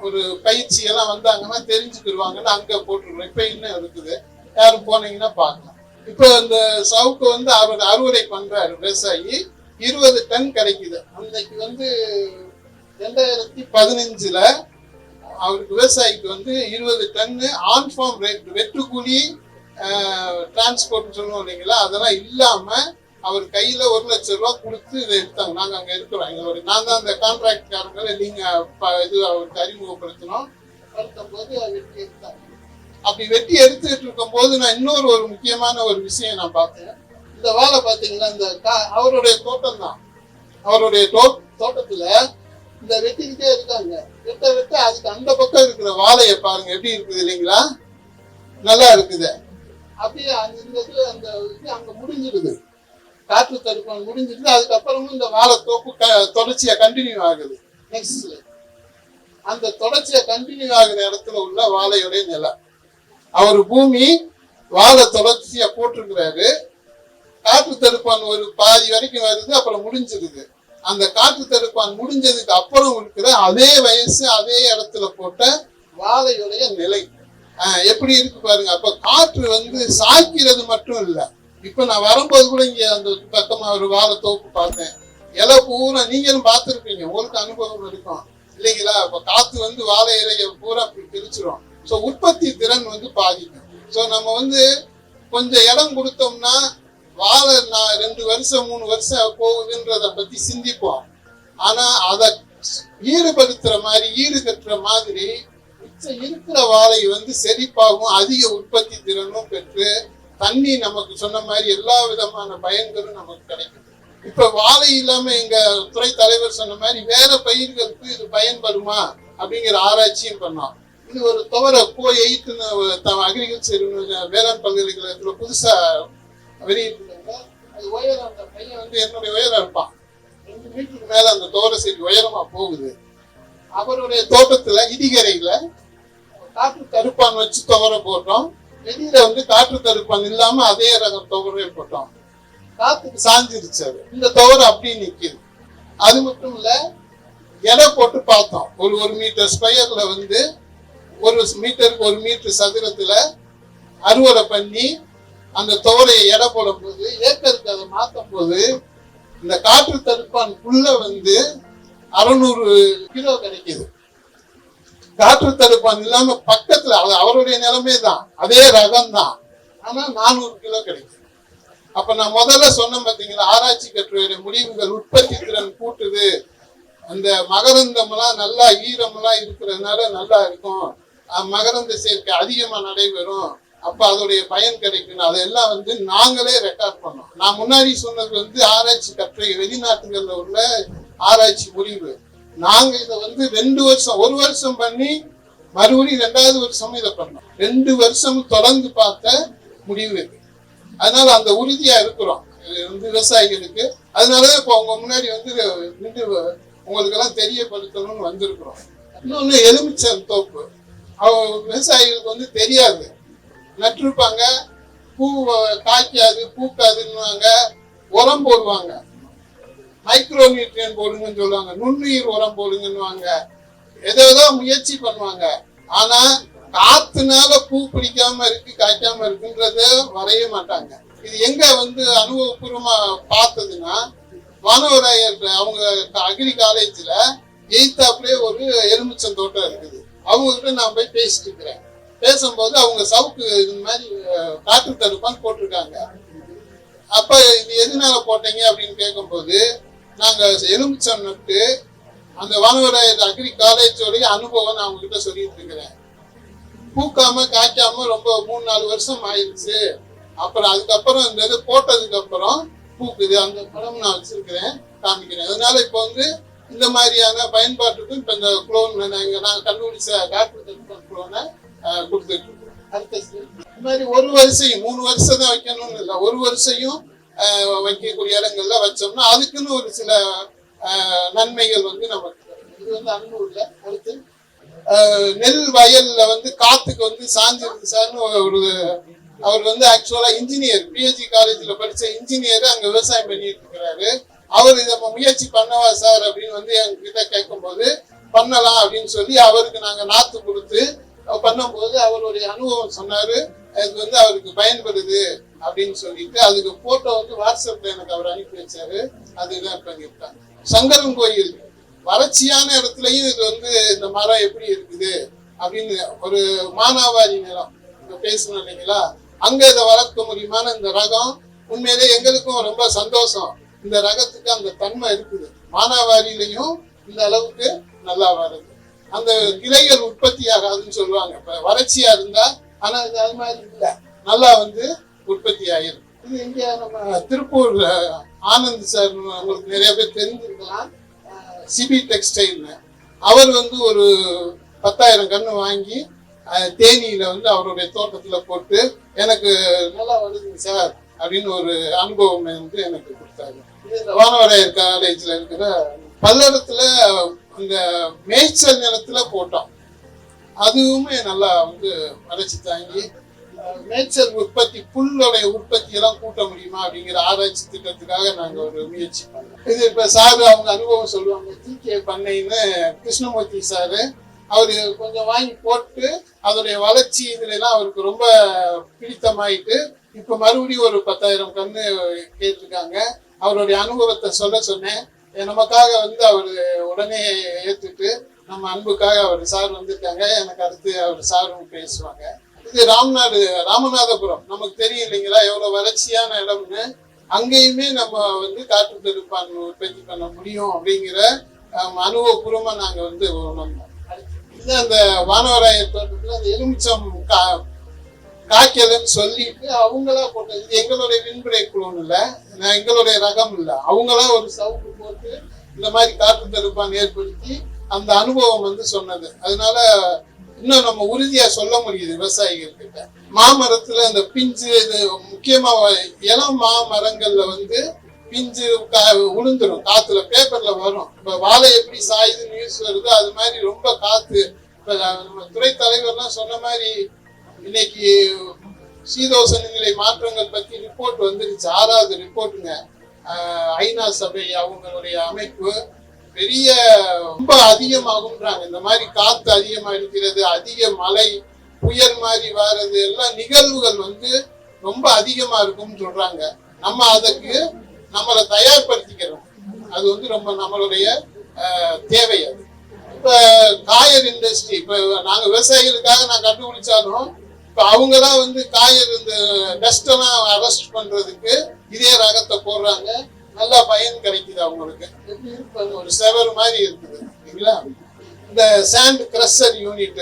ஒரு பயிற்சி எல்லாம் வந்தாங்கன்னா தெரிஞ்சுக்கிடுவாங்கன்னு அங்க போட்டுருக்கோம். இப்ப இன்னும் இருக்குது, யாரும் போனீங்கன்னா பார்க்கலாம். இப்ப இந்த சவுக்கு அவர் அறுவடை பண்றாரு விவசாயி, 20 டன் கிடைக்குது. அன்னைக்கு 2015ல அவருக்கு விவசாயிக்கு 20 டன்னு ஆன் ஃபார்ம் ரேட், வெட்டுக்கூலி டிரான்ஸ்போர்ட் சொல்லுவோம் இல்லைங்களா, அதெல்லாம் இல்லாம அவர் கையில 1 லட்சம் ரூபாய் கொடுத்து இதை எடுத்தாங்க. நாங்க அங்க இருக்கிறோம், எங்களுடைய நான் தான் அந்த கான்ட்ராக்ட்காரங்களை நீங்க அவருக்கு அறிமுகப்படுத்தணும். போது வெட்டி எடுத்தாங்க. அப்படி வெட்டி எடுத்துட்டு இருக்கும் போது நான் இன்னொரு முக்கியமான ஒரு விஷயம் நான் பார்த்தேன். இந்த வாழை பாத்தீங்கன்னா இந்த அவருடைய தோட்டம் தான். அவருடைய தோட்டத்துல இந்த வெட்டிக்கிட்டே இருக்காங்க. வெட்ட வெட்ட அதுக்கு அந்த பக்கம் இருக்கிற வாழையை பாருங்க எப்படி இருக்குது இல்லைங்களா, நல்லா இருக்குது. அப்படியே அந்த அங்க முடிஞ்சிடுது, காற்று தடுப்பான் முடிஞ்சிடுது. அதுக்கப்புறமும் இந்த வாழை தோப்பு தொடர்ச்சியா கண்டினியூ ஆகுது. நெக்ஸ்ட் அந்த தொடர்ச்சியா கண்டினியூ ஆகுற இடத்துல உள்ள வாழையுடைய நிலை, அவர் பூமி வாழை தொடர்ச்சியா போட்டிருக்கிறாரு. காற்று தடுப்பான் ஒரு பாதி வரைக்கும் வருது, அப்புறம் முடிஞ்சிருது. அந்த காற்று தடுப்பான் முடிஞ்சதுக்கு அப்புறம் இருக்கிற அதே வயசு அதே இடத்துல போட்ட வாழையுடைய நிலை எப்படி இருக்கு பாருங்க. அப்ப காற்று சாய்க்கிறது மட்டும் இல்லை. இப்ப நான் வரும்போது கூட இங்க அந்த பக்கமா ஒரு வாழை தோப்பு பார்த்தேன். இலை பூரா நீங்களும் பார்த்துருப்பீங்க, உங்களுக்கு அனுபவம் இருக்கும் இல்லைங்களா. இப்ப காத்து வாழை இலையை பூரா பிரிச்சிரும். ஸோ உற்பத்தி திறன் வந்து பாதிக்கும். ஸோ நம்ம வந்து கொஞ்சம் இடம் கொடுத்தோம்னா வாழை 2 வருஷம் 3 வருஷம் போகுதுன்றத பத்தி சிந்திப்போம். ஆனா அதை ஈடுபடுத்துற மாதிரி ஈடு கட்டுற மாதிரி இருக்கிற வாழை வந்து செழிப்பாகவும் அதிக உற்பத்தி திறனும் பெற்று தண்ணி நமக்கு சொன்ன மாதிரி எல்லா விதமான பயன்களும் நமக்கு கிடைக்கும். இப்ப வாழை இல்லாம எங்க துறை தலைவர் சொன்ன மாதிரி வேற பயிர்களுக்கு இது பயன்படுமா அப்படிங்கிற ஆராய்ச்சியும் பண்ணோம். இது ஒரு துவர அக்ரிகல்ச்சர் வேளாண் பல்கலைக்கழகத்துல புதுசா வெளியிட்டிருக்காங்க. அது உயரம், அந்த பையன் வந்து என்னுடைய உயரம் இருப்பான், 2 மீட்டருக்கு மேல அந்த துவர செடி உயரமா போகுது. அவருடைய தோட்டத்துல இடிகரையில காற்று தடுப்பான் வச்சு துவர போட்டோம். வெளியில வந்து காற்று தடுப்பான் இல்லாம அதே ரகம் துவரே போட்டோம். காத்துக்கு சாஞ்சிருச்சு. அது இந்த துவர அப்படியே நிக்குது. அது மட்டும் இல்ல, எடை போட்டு பார்த்தோம். ஒரு மீட்டர் ஸ்கொயர்ல வந்து 1 மீட்டருக்கு 1 மீட்டர் சதுரத்துல அறுவடை பண்ணி அந்த துவரையை எடை போடும் போது ஏக்கருக்கு அதை மாற்றும் போது இந்த காற்று தடுப்பானுக்குள்ள வந்து 600 கிலோ கிடைக்குது. காற்று தடுப்பான் இல்லாம பக்கத்துல அவருடைய நிலைமை தான், அதே ரகம் தான், ஆனா 400 கிலோ கிடைக்குது. அப்ப நான் முதல்ல சொன்னேன் பாத்தீங்களா, ஆராய்ச்சி கட்டுரை முடிவுகள் உற்பத்தி திறன் கூட்டுது, அந்த மகரந்தம்லாம் நல்லா ஈரமெல்லாம் இருக்கிறதுனால நல்லா இருக்கும், மகரந்த சேர்க்கை அதிகமா நடைபெறும், அப்ப அதோடைய பயன் கிடைக்கும். அதெல்லாம் வந்து நாங்களே ரெக்கார்ட் பண்ணோம். நான் முன்னாடி சொன்னது வந்து ஆராய்ச்சி கட்டுரை, வெளிநாட்டுகள்ல உள்ள ஆராய்ச்சி முடிவு. நாங்க இதை வந்து 2 வருஷம், 1 வருஷம் பண்ணி மறுபடியும் 2வது வருஷமும் இதை பண்ணோம். 2 வருஷம் தொடர்ந்து பார்த்த முடிவு இது. அதனால அந்த உறுதியா இருக்கிறோம் வந்து விவசாயிகளுக்கு. அதனாலதான் இப்போ உங்க முன்னாடி வந்து நின்று உங்களுக்கு எல்லாம் தெரியப்படுத்தணும்னு வந்திருக்கிறோம். இன்னொன்னு எலுமிச்சம் தோப்பு விவசாயிகளுக்கு வந்து தெரியாது. நட்டிருப்பாங்க, பூ காய்க்காது பூக்காதுன்னுவாங்க, உரம் போடுவாங்க, மைக்ரோ நியூட்ரியன் போடுங்கன்னு சொல்லுவாங்க, நுண்ணுயிர் உரம் போடுங்கன்னுவாங்க, ஏதோ முயற்சி பண்ணுவாங்க. ஆனா காத்துனால பூ பிடிக்காம இருக்கு காய்க்காம இருக்குன்றத வரைய மாட்டாங்க. இது எங்க வந்து அனுபவபூர்வமா பார்த்ததுன்னா, வானவராயர் அவங்க அக்ரி காலேஜ்ல எய்த்தாப்லயே ஒரு எலுமிச்சம் தோட்டம் இருக்குது. அவங்க கிட்ட நான் போய் பேசிட்டு இருக்கிறேன். பேசும்போது அவங்க சவுக்கு இது மாதிரி காற்று தடுப்பான்னு போட்டிருக்காங்க. அப்ப இது எதனால போட்டீங்க அப்படின்னு கேட்கும்போது, நாங்க எலுமிச்சம் நட்டு அந்த வானவராயர் அக்ரி காலேஜோடைய அனுபவம் நான் அவங்க கிட்ட சொல்லிட்டு இருக்கிறேன். பூக்காம காய்க்காம ரொம்ப 3-4 வருஷம் ஆயிடுச்சு. அப்புறம் அதுக்கப்புறம் இந்த இது போட்டதுக்கு அப்புறம் பூக்குது. அந்த படம் நான் வச்சிருக்கிறேன், காமிக்கிறேன். அதனால இப்போ வந்து இந்த மாதிரியான பயன்பாட்டுக்கும் இப்ப இந்த குளோன் நாங்க கண்டுபிடிச்ச காற்று தடுப்பான் குளோனை கொடுத்துட்டு இருக்கோம். இந்த மாதிரி 1 வரிசையும் 3 வருஷம் தான் வைக்கணும்னு இல்லை, 1 வருஷையும் வைக்கக்கூடிய இடங்கள்ல வச்சோம்னா அதுக்குன்னு ஒரு சில நன்மைகள் வந்து நமக்கு. இது வந்து அன்னூர்ல அடுத்து நெல் வயல்ல வந்து காத்துக்கு வந்து சாஞ்சிருக்கு சார்னு அவர் வந்து ஆக்சுவலா இன்ஜினியர், பிஹெச்டி காலேஜ்ல படிச்ச இன்ஜினியர், அங்க விவசாயம் பண்ணிட்டு இருக்கிறாரு. அவர் இதை முயற்சி பண்ணவா சார் அப்படின்னு வந்து எங்ககிட்ட கேட்கும்போது பண்ணலாம் அப்படின்னு சொல்லி அவருக்கு நாங்க நாத்து கொடுத்து பண்ணும்போது அவருடைய அனுபவம் சொன்னாரு. அது வந்து அவருக்கு பயன்படுது அப்படின்னு சொல்லிட்டு அதுக்கு போட்டோ வந்து வாட்ஸ்அப்ல எனக்கு அவர் அனுப்பி வச்சாரு. அதுதான் பண்ணியிருக்காங்க. சங்கரன் கோயில் வறட்சியான இடத்துலயும் இது வந்து இந்த மரம் எப்படி இருக்குது அப்படின்னு ஒரு மானாவாரி நிலம் பேசணும் இல்லைங்களா, அங்க இதை வளர்க்க முடியுமான இந்த ரகம் உண்மையிலே எங்களுக்கும் ரொம்ப சந்தோஷம். இந்த ரகத்துக்கு அந்த தன்மை இருக்குது, மானாவாரியிலையும் இந்த அளவுக்கு நல்லா வருது. அந்த கிளைகள் உற்பத்தி ஆகாதுன்னு சொல்லுவாங்க. இப்ப வறட்சியா இருந்தா, ஆனா இது அது மாதிரி இல்லை, நல்லா வந்து உற்பத்தி ஆயிரும். இது இங்க நம்ம திருப்பூர் ஆனந்த் சார் உங்களுக்கு நிறைய பேர் தெரிஞ்சிருக்கலாம், சிபி டெக்ஸ்டைல். அவர் வந்து ஒரு 10,000 கன்று வாங்கி தேனியில வந்து அவருடைய தோட்டத்துல போட்டு எனக்கு நல்லா வருதுங்க சார் அப்படின்னு ஒரு அனுபவம் வந்து எனக்கு கொடுத்தாரு. வானவராயர் காலேஜ்ல இருக்கிற பல்லடத்துல அந்த மேய்ச்சல் நிலத்துல போட்டோம். அதுவுமே நல்லா வந்து வளர்ச்சி தாங்கி மேய்ச்சல் உற்பத்தி, புல்லுடைய உற்பத்தி எல்லாம் கூட்ட முடியுமா அப்படிங்கிற ஆராய்ச்சி திட்டத்துக்காக நாங்க ஒரு முயற்சி பண்ணோம். இது இப்ப சாரு அவங்க அனுபவம் சொல்லுவாங்க. TK பண்ணைன்னு கிருஷ்ணமூர்த்தி சாரு அவரு கொஞ்சம் வாங்கி போட்டு அதோடைய வளர்ச்சி இதுல எல்லாம் அவருக்கு ரொம்ப பிடித்தமாயிட்டு இப்ப மறுபடியும் ஒரு 10,000 கன்று கேட்டிருக்காங்க. அவருடைய அனுபவத்தை சொல்ல சொன்னேன். நமக்காக வந்து அவரு உடனே ஏற்றுட்டு நம்ம அன்புக்காக அவர் சார் வந்திருக்காங்க. எனக்கு அடுத்து அவர் சாரும் பேசுவாங்க. இது ராமநாதபுரம் நமக்கு தெரியும் இல்லைங்களா, எவ்வளவு வறட்சியான இடம்னு. அங்கேயுமே நம்ம வந்து காற்று தடுப்பான் உற்பத்தி பண்ண முடியும் அப்படிங்கிற அனுபவபூர்வமா நாங்க வந்து உணர்ந்தோம். இது அந்த வானவராயர் தோட்டத்துல அந்த எலுமிச்சம் காய்க்கலன்னு சொல்லிட்டு அவங்களா போட்டது. இது எங்களுடைய விண்புரை குழுன்னு இல்லை, எங்களுடைய ரகம் இல்லை, அவங்களா ஒரு சவுக்கு போட்டு இந்த மாதிரி காற்று தடுப்பான் ஏற்படுத்தி அந்த அனுபவம் வந்து சொன்னது. அதனால இன்னும் நம்ம உறுதியா சொல்ல முடியுது விவசாயிகள் கிட்ட. மாமரத்துல அந்த பிஞ்சு, இது முக்கியமா இளம் மாமரங்கள்ல வந்து பிஞ்சு உளுந்துரும், காத்துல பேப்பர்ல வரும். இப்ப வாழை எப்படி சாயுது நியூஸ் வருதோ அது மாதிரி ரொம்ப காத்து. இப்ப நம்ம துறை தலைவர்லாம் சொன்ன மாதிரி இன்னைக்கு சீதோஷண நிலை மாற்றங்கள் பத்தி ரிப்போர்ட் வந்துருச்சு, 6வது ரிப்போர்ட்டுங்க. ஐநா சபை அவங்களுடைய அமைப்பு பெரிய ரொம்ப அதிகமாகும்ன்றாங்க. இந்த மாதிரி காத்து அதிகமா இருக்கிறது, அதிக மழை, புயல் மாதிரி வர்றது எல்லாம் நிகழ்வுகள் வந்து ரொம்ப அதிகமா இருக்கும்னு சொல்றாங்க. நம்ம அதுக்கு நம்மளை தயார்படுத்திக்கிறோம். அது வந்து ரொம்ப நம்மளுடைய தேவை. அது இப்ப காயர் இண்டஸ்ட்ரி, இப்ப நாங்க விவசாயிகளுக்காக நான் கண்டுபிடிச்சாலும் இப்ப அவங்கதான் வந்து காயர் இந்த டஸ்ட் எல்லாம் அரெஸ்ட் பண்றதுக்கு இதே ரகத்தை போடுறாங்க. நல்லா பயன் கிடைக்குது அவங்களுக்கு. ஒரு செவர் மாதிரி இருக்குது இல்லைங்களா. இந்த சாண்ட் கிரஷர் யூனிட்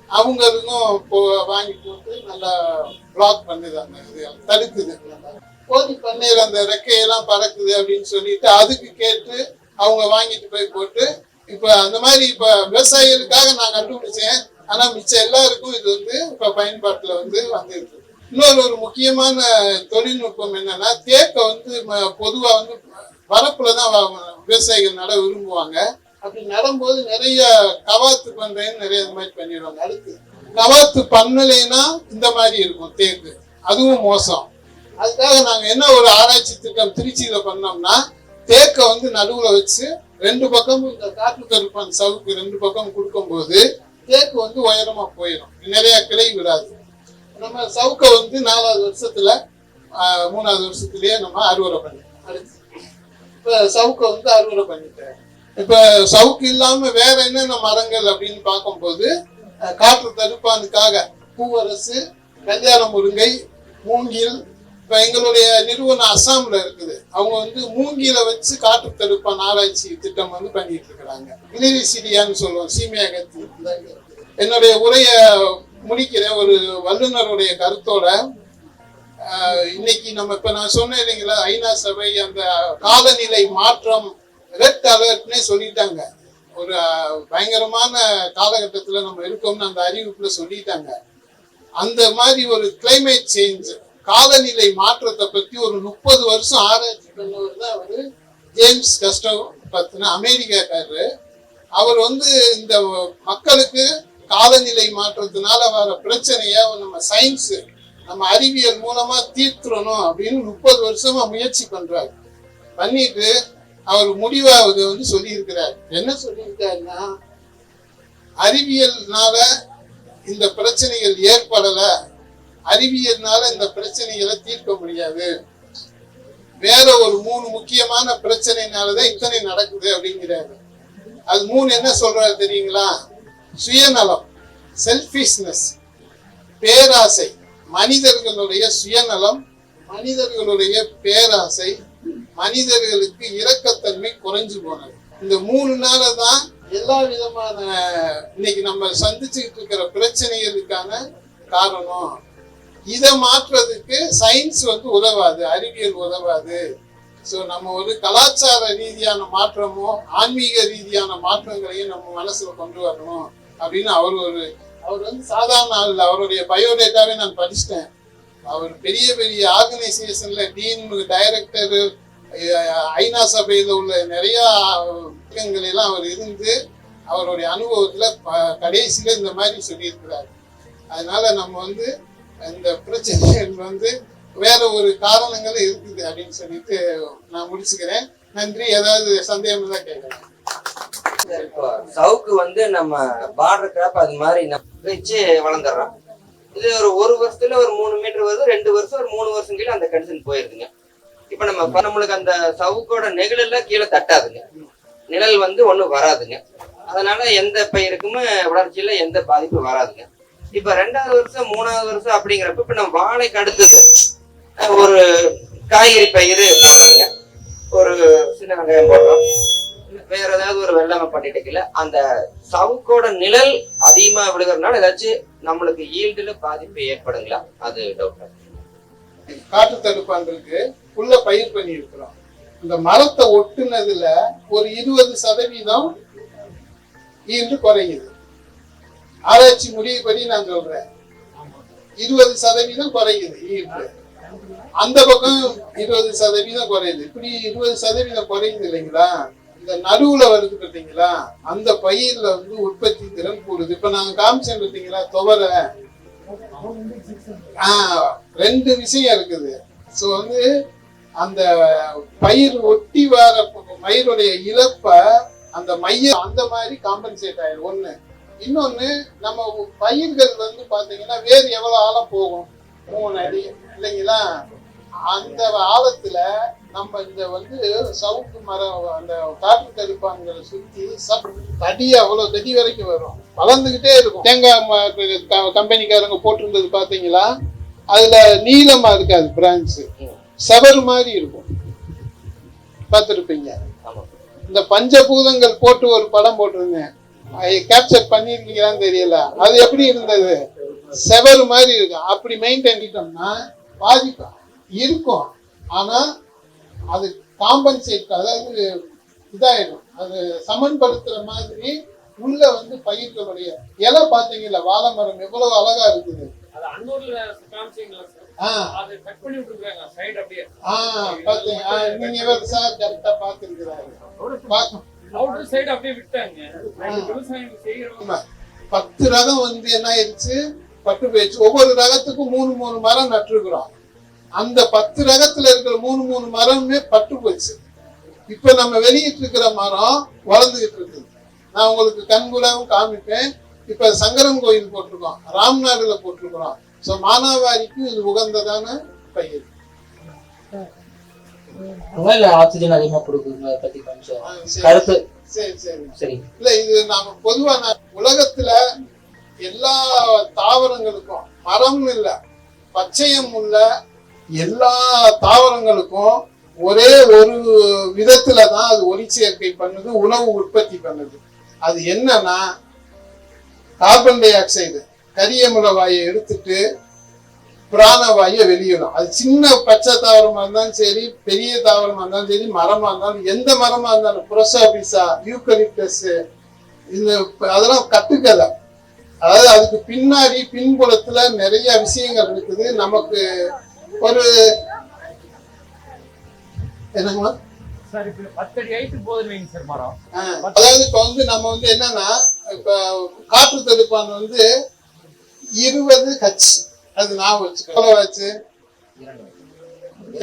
அவங்களுக்கும் வாங்கி போட்டு நல்லா பிளாக் பண்ணுது, அந்த இது தடுக்குது. கோழி பண்ணையில அந்த ரெக்கையெல்லாம் பறக்குது அப்படின்னு சொல்லிட்டு அதுக்கு கேட்டு அவங்க வாங்கிட்டு போய் போட்டு இப்ப அந்த மாதிரி இப்ப விவசாயிகளுக்காக நான் கண்டுபிடிச்சேன். ஆனா மிச்சம் எல்லாருக்கும் இது வந்து இப்ப பயன்பாட்டுல வந்து வந்துருக்கு. இன்னொரு ஒரு முக்கியமான தொழில்நுட்பம் என்னன்னா, தேக்கை வந்து பொதுவா வந்து வரப்புலதான் விவசாயிகள் நட விரும்புவாங்க. அப்படி நடும்போது நிறைய கவாத்து பண்றேன்னு நிறைய இந்த மாதிரி பண்ணிடுவாங்க. அடுத்து கவாத்து பண்ணலைன்னா இந்த மாதிரி இருக்கும் தேக்கு, அதுவும் மோசம். அதுக்காக நாங்க என்ன ஒரு ஆராய்ச்சி திட்டம் திருச்சியில பண்ணோம்னா, தேக்கை வந்து நடுவுல வச்சு 2 பக்கமும் இந்த காற்று தடுப்பான் சவுக்கு 2 பக்கம் கொடுக்கும் போது தேக்கு வந்து உயரமா போயிடும், நிறைய கிளை விடாது. நம்ம சவுக்கை வந்து 4வது வருஷத்துல 3வது வருஷத்துலயே நம்ம அறுவடை பண்ணி அடுத்து இப்ப சவுக்கை வந்து அறுவடை பண்ணிட்டேன். இப்ப சவுக்கு இல்லாம வேற என்னென்ன மரங்கள் அப்படின்னு பார்க்கும்போது காற்று தடுப்பானுக்காக பூவரசு, கல்யாண முருங்கை, மூங்கில். இப்ப எங்களுடைய நிறுவனம் அஸ்ஸாம்ல இருக்குது. அவங்க வந்து மூங்கில வச்சு காற்று தடுப்பான் ஆராய்ச்சி திட்டம் வந்து பண்ணிட்டு இருக்கிறாங்க. இலிரிசிடியான்னு சொல்லுவோம், சீமையகத்தி. என்னுடைய உரைய முடிக்கிற ஒரு வல்லுநருடைய கருத்தோட இன்னைக்கு நம்ம இப்ப நான் சொன்னேன் இல்லைங்களா, ஐநா சபை அந்த காலநிலை மாற்றம் ரெட் அலர்ட்னே சொல்லிட்டாங்க. ஒரு பயங்கரமான காலகட்டத்துல நம்ம இருக்கோம்னு அந்த அறிவிப்புல சொல்லிட்டாங்க. அந்த மாதிரி ஒரு கிளைமேட் சேஞ்ச், காலநிலை மாற்றத்தை பத்தி ஒரு 30 வருஷம் ஆராய்ச்சி பண்ணவர் தான் அவரு ஜேம்ஸ் கஸ்டவ் பத்தின அமெரிக்காக்காரரு. அவர் வந்து இந்த மக்களுக்கு காலநிலை மாற்றத்தினால வர பிரச்சனைய நம்ம சயின்ஸ், நம்ம அறிவியல் மூலமா தீர்த்துறணும் அப்படின்னு 30 வருஷமா முயற்சி பண்றாரு. பண்ணிட்டு அவர் முடிவா வந்து சொல்லி இருக்கிறார். என்ன சொல்லியிருக்காருன்னா, அறிவியல்னால இந்த பிரச்சனைகள் ஏற்படல, அறிவியல்னால இந்த பிரச்சனைகளை தீர்க்க முடியாது, வேற ஒரு 3 முக்கியமான பிரச்சனைனாலதான் இத்தனை நடக்குது அப்படிங்கிறாரு. அது 3 என்ன சொல்றாரு தெரியுங்களா? சுயநலம், செல்ஃபிஷ்னஸ், பேராசை. மனிதர்களுடைய சுயநலம், மனிதர்களுடைய பேராசை, மனிதர்களுக்கு இரக்கத்தன்மை குறைஞ்சு போனது. இந்த 3 தான் எல்லா விதமான இன்னைக்கு நம்ம சந்திச்சுக்கிட்டு இருக்கிற பிரச்சனைகளுக்கான காரணம். இதை மாற்றுறதுக்கு சயின்ஸ் வந்து உதவாது, அறிவியல் உதவாது. ஸோ நம்ம ஒரு கலாச்சார ரீதியான மாற்றமோ ஆன்மீக ரீதியான மாற்றங்களையும் நம்ம மனசுல கொண்டு வரணும் அப்படின்னு அவர் வந்து சாதாரண ஆள். அவருடைய பயோடேட்டாவே நான் படிச்சிட்டேன். அவர் பெரிய பெரிய ஆர்கனைசேஷன்ல டீன், டைரக்டர், ஐநா சபையில உள்ள நிறைய எல்லாம் அவர் இருந்து அவருடைய அனுபவத்துல கடைசியில இந்த மாதிரி சொல்லியிருக்கிறார். அதனால நம்ம வந்து இந்த பிரச்சனைகள் வந்து வேற ஒரு காரணங்கள் இருக்குது அப்படின்னு சொல்லிட்டு நான் முடிச்சுக்கிறேன். நன்றி. ஏதாவது சந்தேகம் தான் கேட்கலாம். இப்போ சவுக்கு வந்து நம்ம பார்டர் கிராப் அது மாதிரி வச்சு வளர்ந்துடுறோம். இது ஒரு வருஷத்துல ஒரு 3 மீட்டர் வருது, 2 வருஷம் ஒரு 3 வருஷம் கீழே அந்த கண்டிஷன் போயிருதுங்க. இப்ப நம்மளுக்கு அந்த சவுக்கோட நெகிழெல்லாம் கீழே தட்டாதுங்க, நிழல் வந்து ஒண்ணும் வராதுங்க. அதனால எந்த பயிருக்குமே வளர்ச்சியில எந்த பாதிப்பும் வராதுங்க. இப்ப 2வது வருஷம் 3வது வருஷம் அப்படிங்கிறப்ப இப்ப நம்ம வாழைக்கு அடுத்தது ஒரு காய்கறி பயிர் போடுறோங்க, ஒரு சின்ன வெங்காயம் போடுறோம், வேற ஏதாவது ஒரு வெள்ளாமை பண்ணிட்டு அந்த சவுக்கோட நிழல் அதிகமா விழுகிறதுனால ஏதாச்சும் நம்மளுக்கு ஈல்டுல பாதிப்பு ஏற்படுங்களா? அது டவுட். காற்று தடுப்பான்களுக்கு உள்ள பயிர் பண்ணி இருக்கிறோம். இந்த மரத்தை ஒட்டுனதுல ஒரு 20% ஈல்டு குறையுது. ஆராய்ச்சி முடிவுபடி நான் சொல்றேன் 20% குறையுது ஈல்டு. அந்த பக்கம் 20% குறையுது. இப்படி 20% குறையுது இல்லைங்களா? இந்த நடுவுல வருது பார்த்தீங்களா, அந்த பயிர்ல வந்து உற்பத்தி திறன் கூடுது. இப்ப நாங்க காமிச்சேன் பார்த்தீங்களா துவரை, 2 விஷயம் இருக்குது. ஸோ வந்து அந்த பயிர் ஒட்டி வர பயிருடைய இழப்ப அந்த மையம் அந்த மாதிரி காம்பன்சேட் ஆயிடும் ஒண்ணு. இன்னொன்னு நம்ம பயிர்கள் வந்து பாத்தீங்கன்னா வேறு எவ்வளவு ஆழம் போகும், 3 அடி இல்லைங்களா? அந்த ஆழத்துல நம்ம இந்த வந்து சவுக்கு மரம் அந்த காற்று தடுப்பான்களை சுத்தி தடி அவ்வளவு தடி வரைக்கும் வரும், வளர்ந்துகிட்டே இருக்கும். தேங்காய் கம்பெனிக்காரங்க போட்டிருந்தது பாத்தீங்களா, அதுல நீளமா இருக்காது, பிரான்ச் செவரு மாதிரி இருக்கும், பார்த்துருப்பீங்க. இந்த பஞ்சபூதங்கள் போட்டு ஒரு படம் போட்டிருந்தேன், கேப்சர் பண்ணிருக்கீங்களான்னு தெரியல. அது எப்படி இருந்தது, செவரு மாதிரி இருக்கும். அப்படி மெயின்டைன் பண்ணிட்டோம்னா பாதிப்பு இருக்கும், ஆனா அது காம்பன்சேட், அதாவது இதாயிடும், அது சமன்படுத்துற மாதிரி உள்ள வந்து பயிர்களுடைய இலை பாத்தீங்கல்ல, வாழை மரம் எவ்வளவு அழகா இருக்குது. நீங்க சார் கரெக்டா பாத்துருக்கிறாரு. 10 ரகம் வந்து என்ன ஆயிடுச்சு, பட்டு போயிடுச்சு. ஒவ்வொரு ரகத்துக்கும் 3 மரம் நட்டுருக்குறோம். அந்த 10 ரகத்துல இருக்கிற 3 மரமுமே பட்டு போச்சு. இப்ப நம்ம வெளியிட்டு இருக்கிற மரம் வளர்ந்துகிட்டு இருக்குது. நான் உங்களுக்கு கண்கூடாவும் காமிப்பேன். இப்ப சங்கரன் கோயில் போட்டிருக்கோம், ராம்நாடுல போட்டிருக்கிறோம். சோ மானாவாரிக்கும் இது உகந்ததான பயிர். ஆக்சிஜன் அதிகமா கொடுக்குது பத்தி கொஞ்சம் கருத்து. சரி சரி சரி. இல்ல இது நாம பொதுவா உலகத்துல எல்லா தாவரங்களுக்கும், மரம் இல்ல பச்சையம் உள்ள எல்லா தாவரங்களுக்கும் ஒரே ஒரு விதத்துலதான் அது ஒளிச்சேர்க்கை பண்ணுது, உணவு உற்பத்தி பண்ணுது. அது என்னன்னா கார்பன் டை ஆக்சைடு, கரியமில வாயை எடுத்துட்டு பிராணவாயை வெளியிடும். அது சின்ன பச்சை தாவரமா இருந்தாலும் சரி, பெரிய தாவரமா இருந்தாலும் சரி, மரமா இருந்தாலும், எந்த மரமா இருந்தாலும், புரோசோபிசா, யூக்கலிப்டஸ், இந்த அதெல்லாம் கட்டுக்கதை. அதாவது அதுக்கு பின்னாடி பின்புலத்துல நிறைய விஷயங்கள் இருக்குது. நமக்கு ஒரு என்னங்களா அதாவது இப்ப வந்து நம்ம வந்து என்னன்னா, இப்ப காற்று தடுப்பான் வந்து 20 H, அது நான் வச்சு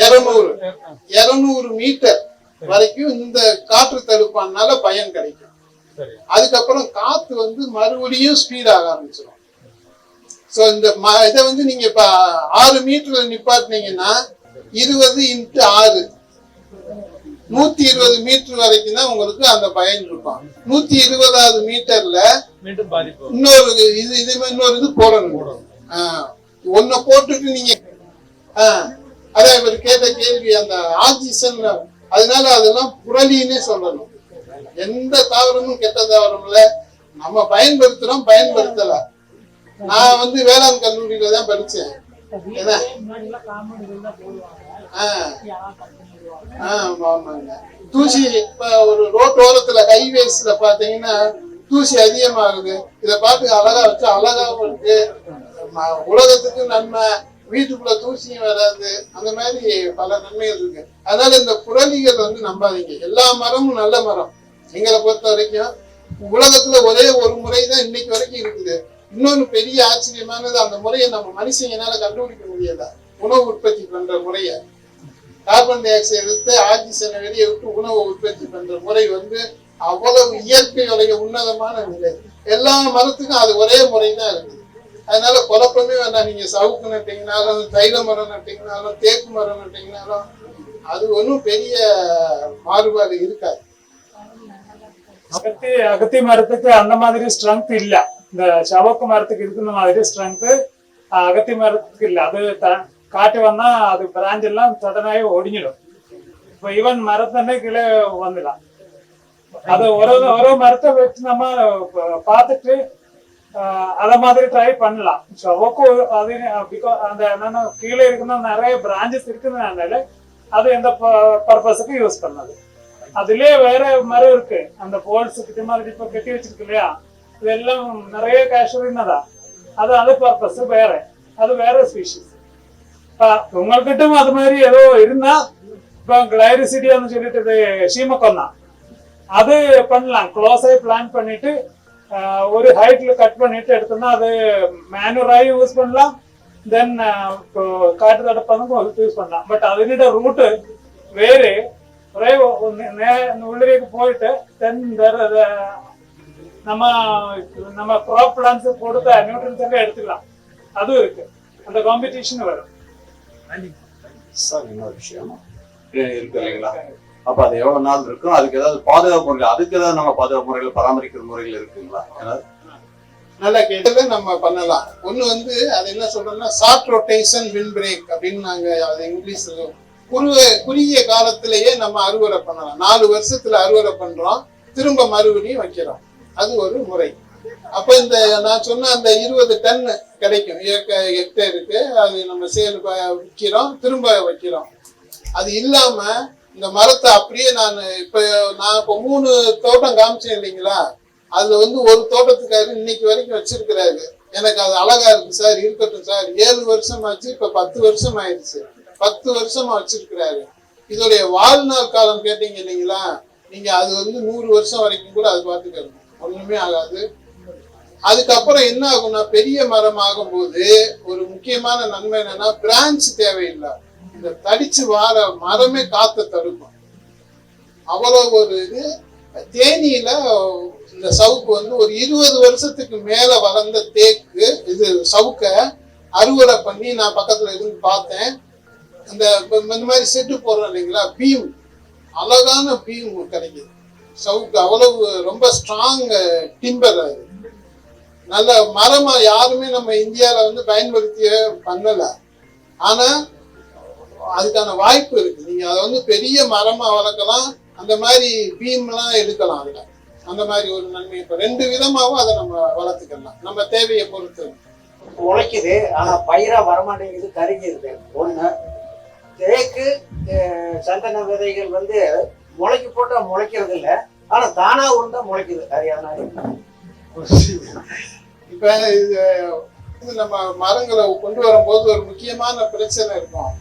200 மீட்டர் வரைக்கும் இந்த காற்று தடுப்பானால பயன் கிடைக்கும். அதுக்கப்புறம் காத்து வந்து மறுபடியும் ஸ்பீட் ஆக ஆரம்பிச்சிடும். சோ இந்த இதை வந்து நீங்க இப்ப 6 மீட்டர்ல நிப்பாட்டினீங்கன்னா 20 × 6 120 மீட்டர் வரைக்கும் தான் உங்களுக்கு அந்த பயன் இருக்கும். 120வது மீட்டர்ல இன்னொரு இது போடணும். ஒன்ன போட்டுட்டு நீங்க அதான் இவர் கேட்ட கேள்வி, அந்த ஆக்சிஜன், அதனால அதெல்லாம் புரளின்னே சொல்லணும். எந்த தாவரமும் கெட்ட தாவரம் இல்ல, நம்ம பயன்படுத்துறோம், பயன்படுத்தல. நான் வந்து வேளாண் கல்லூரியில தான் படிச்சேன். தூசி இப்ப ஒரு ரோட்டோரத்துல ஹைவேஸ்ல பாத்தீங்கன்னா தூசி அதிகமாகுது. இத பார்த்து அழகா வச்சு அழகாவும் இருக்கு, உலகத்துக்கு நன்மை, வீட்டுக்குள்ள தூசியும் வராது, அந்த மாதிரி பல நன்மைகள் இருக்கு. அதனால இந்த புரளிகள் வந்து நம்பாதீங்க. எல்லா மரமும் நல்ல மரம். எங்களை பொறுத்த வரைக்கும் உலகத்துல ஒரே ஒரு முறைதான் இன்னைக்கு வரைக்கும் இருக்குது. இன்னொன்னு பெரிய ஆச்சரியமானது, அந்த முறையை நம்ம மனுஷங்கனால கண்டுபிடிக்க முடியல. உணவு உற்பத்தி பண்ற முறைய, கார்பன் டை ஆக்சைடு எடுத்து ஆக்சிஜனை வெளியே விட்டு உணவை உற்பத்தி பண்ற முறை வந்து அவ்வளவு இயற்கையுடைய உன்னதமான நிலை. எல்லா மரத்துக்கும் அது ஒரே முறை தான் இருக்குது. அதனால குழப்பமே வேண்டாம். நீங்க சவுக்கு நட்டீங்கனாலும், தைல மரம் நட்டீங்கனாலும், தேக்கு மரம் நட்டீங்கனாலும் அது ஒன்றும் பெரிய மாறுபாடு இருக்காது. அகத்தி மரத்துக்கு அந்த மாதிரி ஸ்ட்ரென்த் இல்ல. இந்த சவக்கு மரத்துக்கு இருக்கிற மாதிரி ஸ்ட்ரென்த் அகத்தி மரத்துக்கு இல்ல. அது காட்டு வந்தா அது பிராஞ்ச் எல்லாம் சடனாகி ஒடிஞ்சிடும். இப்போ ஈவன் மரத்தண்டே கீழே வந்துடலாம். அது ஒரு மரத்தை வச்சு நம்ம பார்த்துட்டு அத மாதிரி ட்ரை பண்ணலாம். சவக்கு அது அந்த என்னன்னா கீழே இருக்குன்னா நிறைய பிரான்ச்சஸ் இருக்குதுனால அது எந்த பர்பஸுக்கு யூஸ் பண்ணது. அதுலயே வேற மரம் இருக்கு, அந்த போல்ஸ் கிட்ட மாதிரி இப்ப கட்டி வச்சிருக்கு இல்லையா, இதெல்லாம் நிறைய கேஷுரின்னதா. அது பர்பஸ் வேற, அது வேற ஸ்பீஷிஸ். உங்கள்கிட்டும் அது மாதிரி ஏதோ இருந்தா இப்போ கிளைரிசிடியான்னு சொல்லிட்டு சீமக்கொன்னா அது பண்ணலாம். க்ளோஸாக பிளான் பண்ணிட்டு ஒரு ஹைட்ல கட் பண்ணிட்டு எடுத்தோம்னா அது மேனுவலாயும் யூஸ் பண்ணலாம். தென் காட்டு தடுப்பதுக்கும் யூஸ் பண்ணலாம். பட் அதனோட ரூட்டு வேறு ஒரே உள்ளிലേക്ക് போயிட்டு தென் நம்ம க்ராப் பிளான்ஸ் கொடுத்த நியூட்ரன்ஸ் எல்லாம் எடுத்துக்கலாம். அதுவும் இருக்கு, அந்த காம்படிஷன் வரும். சார் இன்னொரு விஷயம் இருக்கு இல்லைங்களா, அப்ப அது எவ்வளவு நாள் இருக்கும், அதுக்கு ஏதாவது பாதுகாப்பு முறைகள், அதுக்கு ஏதாவது நம்ம பாதுகாப்பு முறைகள் பராமரிக்கிற முறைகள் இருக்குங்களா? நல்லா கேட்டது நம்ம பண்ணலாம். ஒண்ணு வந்து அது என்ன சொல்றோம்னா சாஃப்ட் ரொட்டேஷன் விண்ட் பிரேக் அப்படின்னு நாங்க அது இங்கிலீஷ். குறுகிய காலத்திலேயே நம்ம அறுவடை பண்ணலாம். 4 வருஷத்துல அறுவடை பண்றோம், திரும்ப மறுபடியும் வைக்கிறோம். அது ஒரு முறை. அப்ப இந்த நான் சொன்ன அந்த 20 டன் கிடைக்கும் ஹெக்டேருக்கு. அது நம்ம சேல் விற்கிறோம், திரும்ப வைக்கிறோம். அது இல்லாம இந்த மரத்தை அப்படியே நான் இப்போ 3 தோட்டம் காமிச்சேன் இல்லைங்களா, அதுல வந்து ஒரு தோட்டத்துக்காரு இன்னைக்கு வரைக்கும் வச்சிருக்கிறாரு. எனக்கு அது அழகா இருக்கு சார், இருக்கட்டும் சார். 7 வருஷம் ஆச்சு, இப்ப 10 வருஷம் ஆயிடுச்சு. 10 வருஷமா வச்சிருக்கிறாரு. இதோடைய வாழ்நாள் காலம் கேட்டீங்க இல்லைங்களா, நீங்க அது வந்து 100 வருஷம் வரைக்கும் கூட அது பார்த்துக்கணும், ஒண்ணுமே ஆகாது. அதுக்கப்புறம் என்ன ஆகும்னா பெரிய மரம் ஆகும்போது ஒரு முக்கியமான நன்மை என்னன்னா பிரான்ச் தேவையில்லை. இந்த தடிச்சு வார மரமே காத்த தடுக்கும். அவ்வளவு ஒரு இது. தேனியில இந்த சவுக்கு வந்து ஒரு 20 வருஷத்துக்கு மேல வளர்ந்த தேக்கு இது சவுக்க அறுவடை பண்ணி நான் பக்கத்துல இருந்து பார்த்தேன். இந்த மாதிரி செட்டு போடுறோம் இல்லைங்களா, பீம், அழகான பீம் கிடைக்குது. சவுக்கு அவ்வளவு ரொம்ப ஸ்ட்ராங் டிம்பர். அது நல்ல மரமா யாருமே நம்ம இந்தியாவில வந்து பயன்படுத்திய பண்ணல. ஆனா அதுக்கான வாய்ப்பு இருக்கு. நீங்க அதை வந்து பெரிய மரமா வளர்க்கலாம், அந்த மாதிரி பீம்லாம் எடுக்கலாம். அதுல அந்த மாதிரி ஒரு நன்மை. இப்ப 2 விதமாவும் அதை நம்ம வளர்த்துக்கலாம், நம்ம தேவையை பொறுத்து. முளைக்குது, ஆனா பயிரா வரமாட்டேங்குது, கருகிருது. ஒண்ணு தேக்கு சந்தன விதைகள் வந்து முளைக்கு போட்டா முளைக்கிறது இல்லை, ஆனா தானா உண்டா முளைக்குது. சரியான இப்ப இது நம்ம மரங்களை கொண்டு வரும்போது ஒரு முக்கியமான பிரச்சனை இருக்கும்.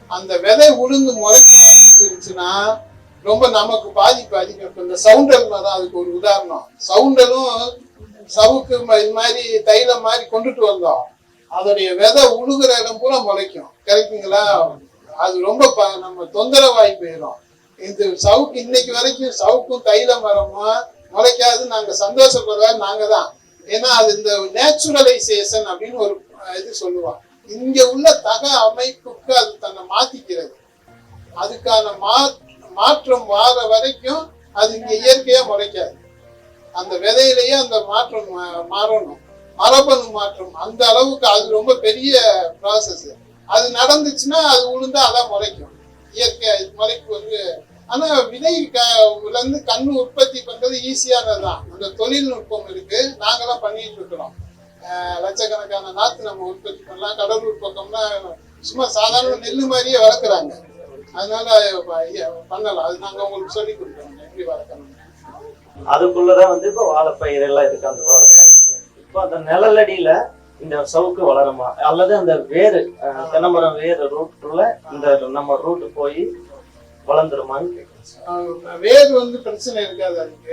அந்த விதை உளுந்து முளைக்க ஆரம்பிச்சிருச்சுன்னா ரொம்ப நமக்கு பாதிப்பு அதிகம். இப்ப இந்த சவுண்டல் தான் அதுக்கு ஒரு உதாரணம். சவுண்டலும் சவுக்கு இது மாதிரி தைலம் மாதிரி கொண்டுட்டு வந்தோம். அதோடைய விதை உழுகுற இடம் பூரா முளைக்கும். கரெக்டுங்களா? அது ரொம்ப நம்ம தொந்தரவாய் போயிடும். இந்த சவுக்கு இன்னைக்கு வரைக்கும் சவுக்கும் தைல மரமும் முளைக்காது. நாங்க சந்தோஷப்படுறது நாங்க தான். ஏன்னா அது இந்த நேச்சுரலைசேஷன் அப்படின்னு ஒரு இது சொல்லுவாங்க. இங்க உள்ள அமைப்புக்கு அது தன்னை மாத்திக்கிறது. அதுக்கான மாற்றம் வார வரைக்கும் அது இங்க இயற்கையா முளைக்காது. அந்த விதையிலேயே அந்த மாற்றம் மாறணும், மரபணு மாற்றம். அந்த அளவுக்கு அது ரொம்ப பெரிய ப்ராசஸ். அது நடந்துச்சுன்னா அது உளுந்தா அதான் முளைக்கும். இயற்கை முளைப்பு வந்து. ஆனா விதையிலிருந்து கண்ணு உற்பத்தி பண்றது ஈஸியானதுதான். அந்த தொழில்நுட்பம் இருக்கு, நாங்கெல்லாம் பண்ணிட்டு இருக்கிறோம். லட்சக்கணக்கான நாத்து நம்ம உற்பத்தி பண்ணலாம். கடலூர் பக்கம்னா சும்மா சாதாரண நெல்லு மாதிரியே வளர்க்குறாங்க. அதனால பண்ணலாம். அது நாங்க உங்களுக்கு சொல்லி கொடுக்குறோம் எப்படி வளர்க்கணும். அதுக்குள்ளதான் வந்து இப்போ வாழைப்பயிர் எல்லாம் இருக்கு அந்த தோட்டத்துல. இப்போ அந்த நிழலடியில இந்த சவுக்கு வளருமா, அல்லது அந்த வேறு தென்னமரம் வேறு ரூட்டுல இந்த நம்ம ரூட்டு போய் வளர்ந்துருமான்னு கேட்குறேன். வேறு வந்து பிரச்சனை இருக்காது. அதுக்கு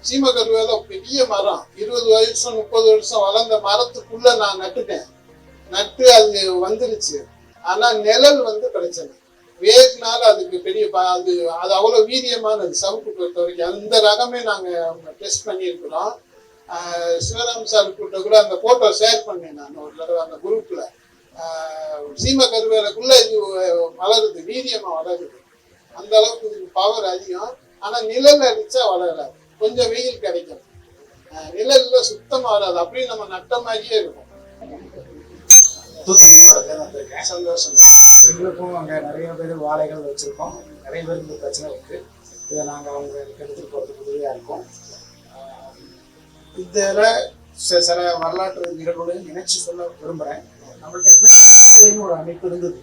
சீமக்கருவேலை பெரிய மரம், 20 வருஷம் 30 வருஷம் வளர்ந்த மரத்துக்குள்ள நான் நட்டு அது வந்துருச்சு. ஆனா நிழல் வந்து பிரச்சனை. வேர்னால அதுக்கு பெரிய அது அவ்வளவு வீரியமானது சவுக்கு பொறுத்த வரைக்கும். அந்த ரகமே நாங்க டெஸ்ட் பண்ணியிருக்கிறோம். சிவராம் சார் கிட்ட கூட அந்த போட்டோ ஷேர் பண்ணேன் நான் ஒரு தடவை அந்த குரூப்ல. சீம கருவேலைக்குள்ள இது வளருது, வீரியமா வளருது. அந்த அளவுக்கு இதுக்கு பவர் அதிகம். ஆனா நிழல் அடிச்சா வளராது, கொஞ்சம் வெயில் கிடைக்கும். நிழல்ல சுத்தமா வராது, அப்படியே நம்ம நட்ட மாதிரியே இருக்கும். சந்தோஷம். எங்களுக்கும் அங்கே நிறைய பேர் வாழைகள் வச்சுருக்கோம், நிறைய பேருக்கு இந்த பிரச்சனை இருக்குது. இதை நாங்கள் அவங்க எடுத்துகிட்டு போகிறதுக்கு உதவியாக இருக்கோம். இதில் சில வரலாற்று நிகழ்வுகளையும் நினைச்சு சொல்ல விரும்புகிறேன். நம்மள்கிட்ட ஒரு அமைப்பு இருந்தது.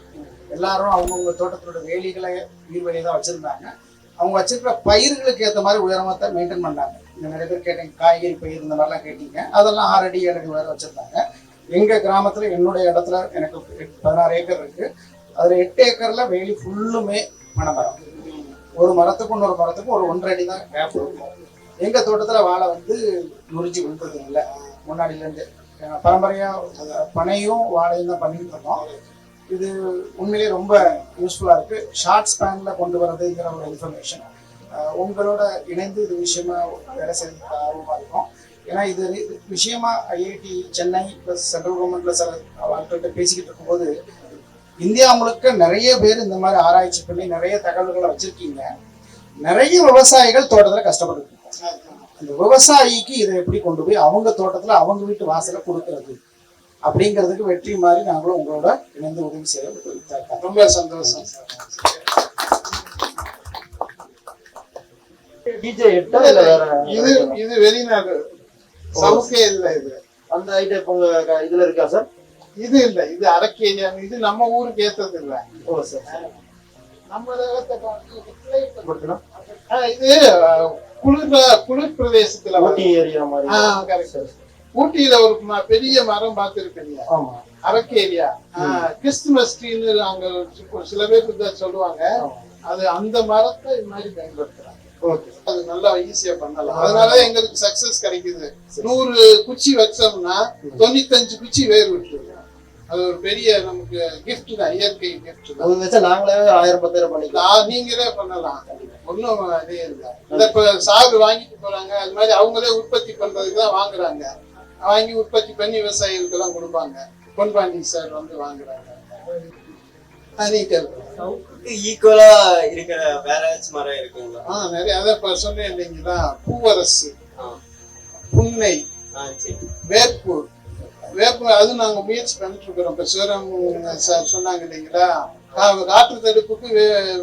எல்லாரும் அவங்கவுங்க தோட்டத்தோட வேலிகளை நீர்வழியை தான் வச்சுருந்தாங்க. அவங்க வச்சிருக்கிற பயிர்களுக்கு ஏற்ற மாதிரி உயரமாக தான் மெயின்டைன் பண்ணாங்க. இந்த நிறைய பேர் கேட்டீங்க, காய்கறி பயிர் இந்த மாதிரிலாம் கேட்டீங்க. அதெல்லாம் 6 அடி 7 அடி வேறு வச்சுருந்தாங்க. எங்கள் கிராமத்தில் என்னுடைய இடத்துல எனக்கு 16 ஏக்கர் இருக்குது. அதில் 8 ஏக்கரில் வேலி ஃபுல்லுமே மணமரம். ஒரு மரத்துக்கும் இன்னொரு மரத்துக்கும் ஒரு 1.5 அடி தான் கேப் இருக்கும். எங்கள் தோட்டத்தில் வாழை வந்து நுரிஞ்சு விழுந்தது இல்லை. முன்னாடியிலேருந்து பரம்பரையாக பனையும் வாழையும் தான் பண்ணிட்டு இருக்கோம். இது உண்மையிலேயே ரொம்ப யூஸ்ஃபுல்லாக இருக்குது. ஷார்ட் ஸ்பேனில் கொண்டு வரதுங்கிற ஒரு இன்ஃபர்மேஷன் உங்களோட இணைந்து இது விஷயமா வேலை செய்ய ஆர்வமாக இருக்கும். ஏன்னா இது விஷயமா IIT Chennai plus central government plus அவங்கள்ட்ட பேசிக்கிட்டு இருக்கும்போது இந்தியா முழுக்க நிறைய பேர் இந்த மாதிரி ஆராய்ச்சி பண்ணி நிறைய தகவல்களை வச்சுருக்கீங்க. நிறைய விவசாயிகள் தோட்டத்தில் கஷ்டப்பட்டு அந்த விவசாயிக்கு இதை எப்படி கொண்டு போய் அவங்க தோட்டத்தில் அவங்க வீட்டு வாசலை கொடுக்கறது அப்படிங்கிறதுக்கு வெற்றி மாதிரி நாங்களும் உங்களோட இணைந்து உதவி செய்ய ரொம்ப சந்தோஷம். இது இது வெளிநாடு சவுக்கே இல்லை. இது அந்த ஐட்டம் உங்க இதுல இருக்கா சார்? இது இல்லை, இது அரக்கேரியான்னு. இது நம்ம ஊருக்கு ஏற்றது இல்லை. ஓ சார், நம்ம இது குளிர் பிரதேசத்துல ஊட்டி ஏரியா மாதிரி. ஊட்டியில ஒரு பெரிய மரம் பார்த்துருக்கீங்க, அரக்கேரியா. கிறிஸ்துமஸ் ட்ரீன்னு அங்க சில பேர் சொல்லுவாங்க. அது அந்த மரத்தை இது மாதிரி பயன்படுத்துறாங்க. அது நல்லா ஈஸியா பண்ணலாம். அதனால எங்களுக்கு சக்சஸ் கிடைக்குது. 100 குச்சி வச்சோம்னா 95 குச்சி வேர் விட்டுருங்க. அது ஒரு பெரிய நமக்கு கிஃப்ட் தான், இயற்கை கிஃப்ட் தான். அது வச்சா நாங்களே 1000 பண்ணிக்கலாம். நீங்களே பண்ணலாம், ஒன்றும் இதே இல்லை. இப்ப சாகு வாங்கிட்டு போறாங்க, அது மாதிரி அவங்களே உற்பத்தி பண்றதுக்கு தான் வாங்குறாங்க. வாங்கி உற்பத்தி பண்ணி விவசாயிகளுக்கு எல்லாம் கொடுப்பாங்க. பொன்பாண்டி சார் வந்து வாங்குறாங்க. ஈக்குவலா இருக்கிற வேற ஏதாச்சும் மரம் இருக்குங்களா? நிறைய. அதான் இப்ப சொன்னேன் இல்லைங்களா, பூவரசு, புன்னை, வேப்பூர். அது நாங்க முயற்சி பண்ணிட்டு இருக்கிறோம். இப்ப சிவராம் சார் சொன்னாங்க இல்லைங்களா, காற்று தடுப்புக்கு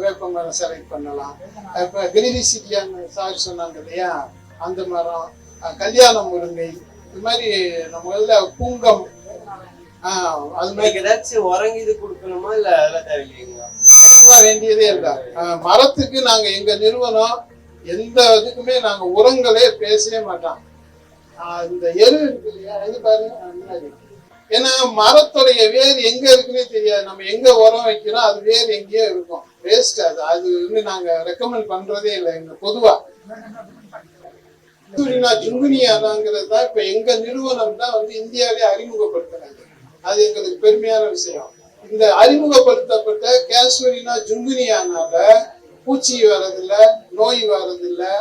வேப்ப மரம் செலக்ட் பண்ணலாம். இப்ப கிரிசிட்டியான்னு சார் சொன்னாங்க இல்லையா, அந்த மரம், கல்யாண முருங்கை, இது மாதிரி நம்ம பூங்கம். அது மாதிரி ஏதாச்சும் உரங்கி இது கொடுக்கணுமா இல்ல அதெல்லாம் தேவையில்லைங்களா? வேண்டியதே இல்லை. மரத்துக்கு நாங்க எங்க நிறுவனம் எந்த இதுக்குமே நாங்க உரங்களே பேசவே மாட்டோம். இந்த எரு இருக்கு இல்லையா, இது பாருங்க. ஏன்னா மரத்துடைய வேர் எங்க இருக்குன்னே தெரியாது. நம்ம எங்க உரம் வைக்கிறோம் அது வேர் எங்கேயோ இருக்கும், வேஸ்ட். அது வந்து நாங்க ரெக்கமெண்ட் பண்றதே இல்லை. எங்க பொதுவா ஜுங்குனியானாங்கிறது தான் இப்ப எங்க நிறுவனம் தான் வந்து இந்தியாவிலே அறிமுகப்படுத்துறாங்க. அது எங்களுக்கு பெருமையான விஷயம். இந்த அறிமுகப்படுத்தப்பட்ட கேசூரினா ஜுங்குனியானால பூச்சி வர்றதில்லை, நோய் வர்றதில்லை.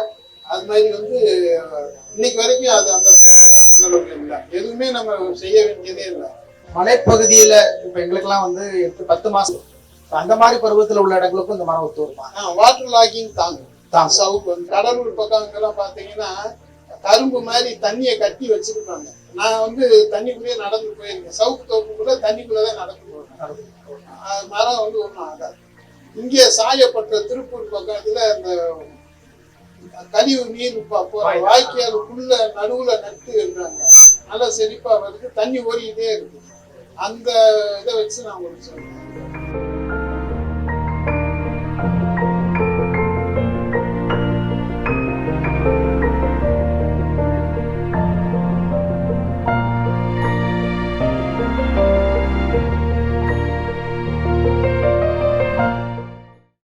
அது மாதிரி வந்து இன்னைக்கு வரைக்கும் அது அந்த இல்லை, எதுவுமே நம்ம செய்ய வேண்டியதே இல்லை. மலைப்பகுதியில இப்ப எங்களுக்கெல்லாம் வந்து 8-10 மாசம் அந்த மாதிரி பருவத்துல உள்ள இடங்களுக்கும் இந்த மரம் ஒத்து வருமா? வாட்டர் லாகிங் தாங்கும். சவுக்கு வந்து கடலூர் பக்கம் அங்கெல்லாம் பாத்தீங்கன்னா கரும்பு மாதிரி தண்ணியை கட்டி வச்சிருப்பாங்க. நான் வந்து தண்ணிக்குள்ளேயே நடந்து போயிருக்கேன். சவுக்கு தோப்புக்குள்ள தண்ணிக்குள்ளதான் நடந்து போவேன். மரம் வந்து ஒன்றும் ஆகாது. இங்கே சாயப்பட்ட திருப்பூர் பக்கத்துல இந்த கழிவு நீர் போற வாய்க்காலுக்குள்ள நடுவுல நட்டு இருக்காங்க. நல்லா செழிப்பா வருது, தண்ணி ஓடிக்கிட்டே இருக்கு. அந்த இதை வச்சு நான் உங்களுக்கு சொல்றேன்.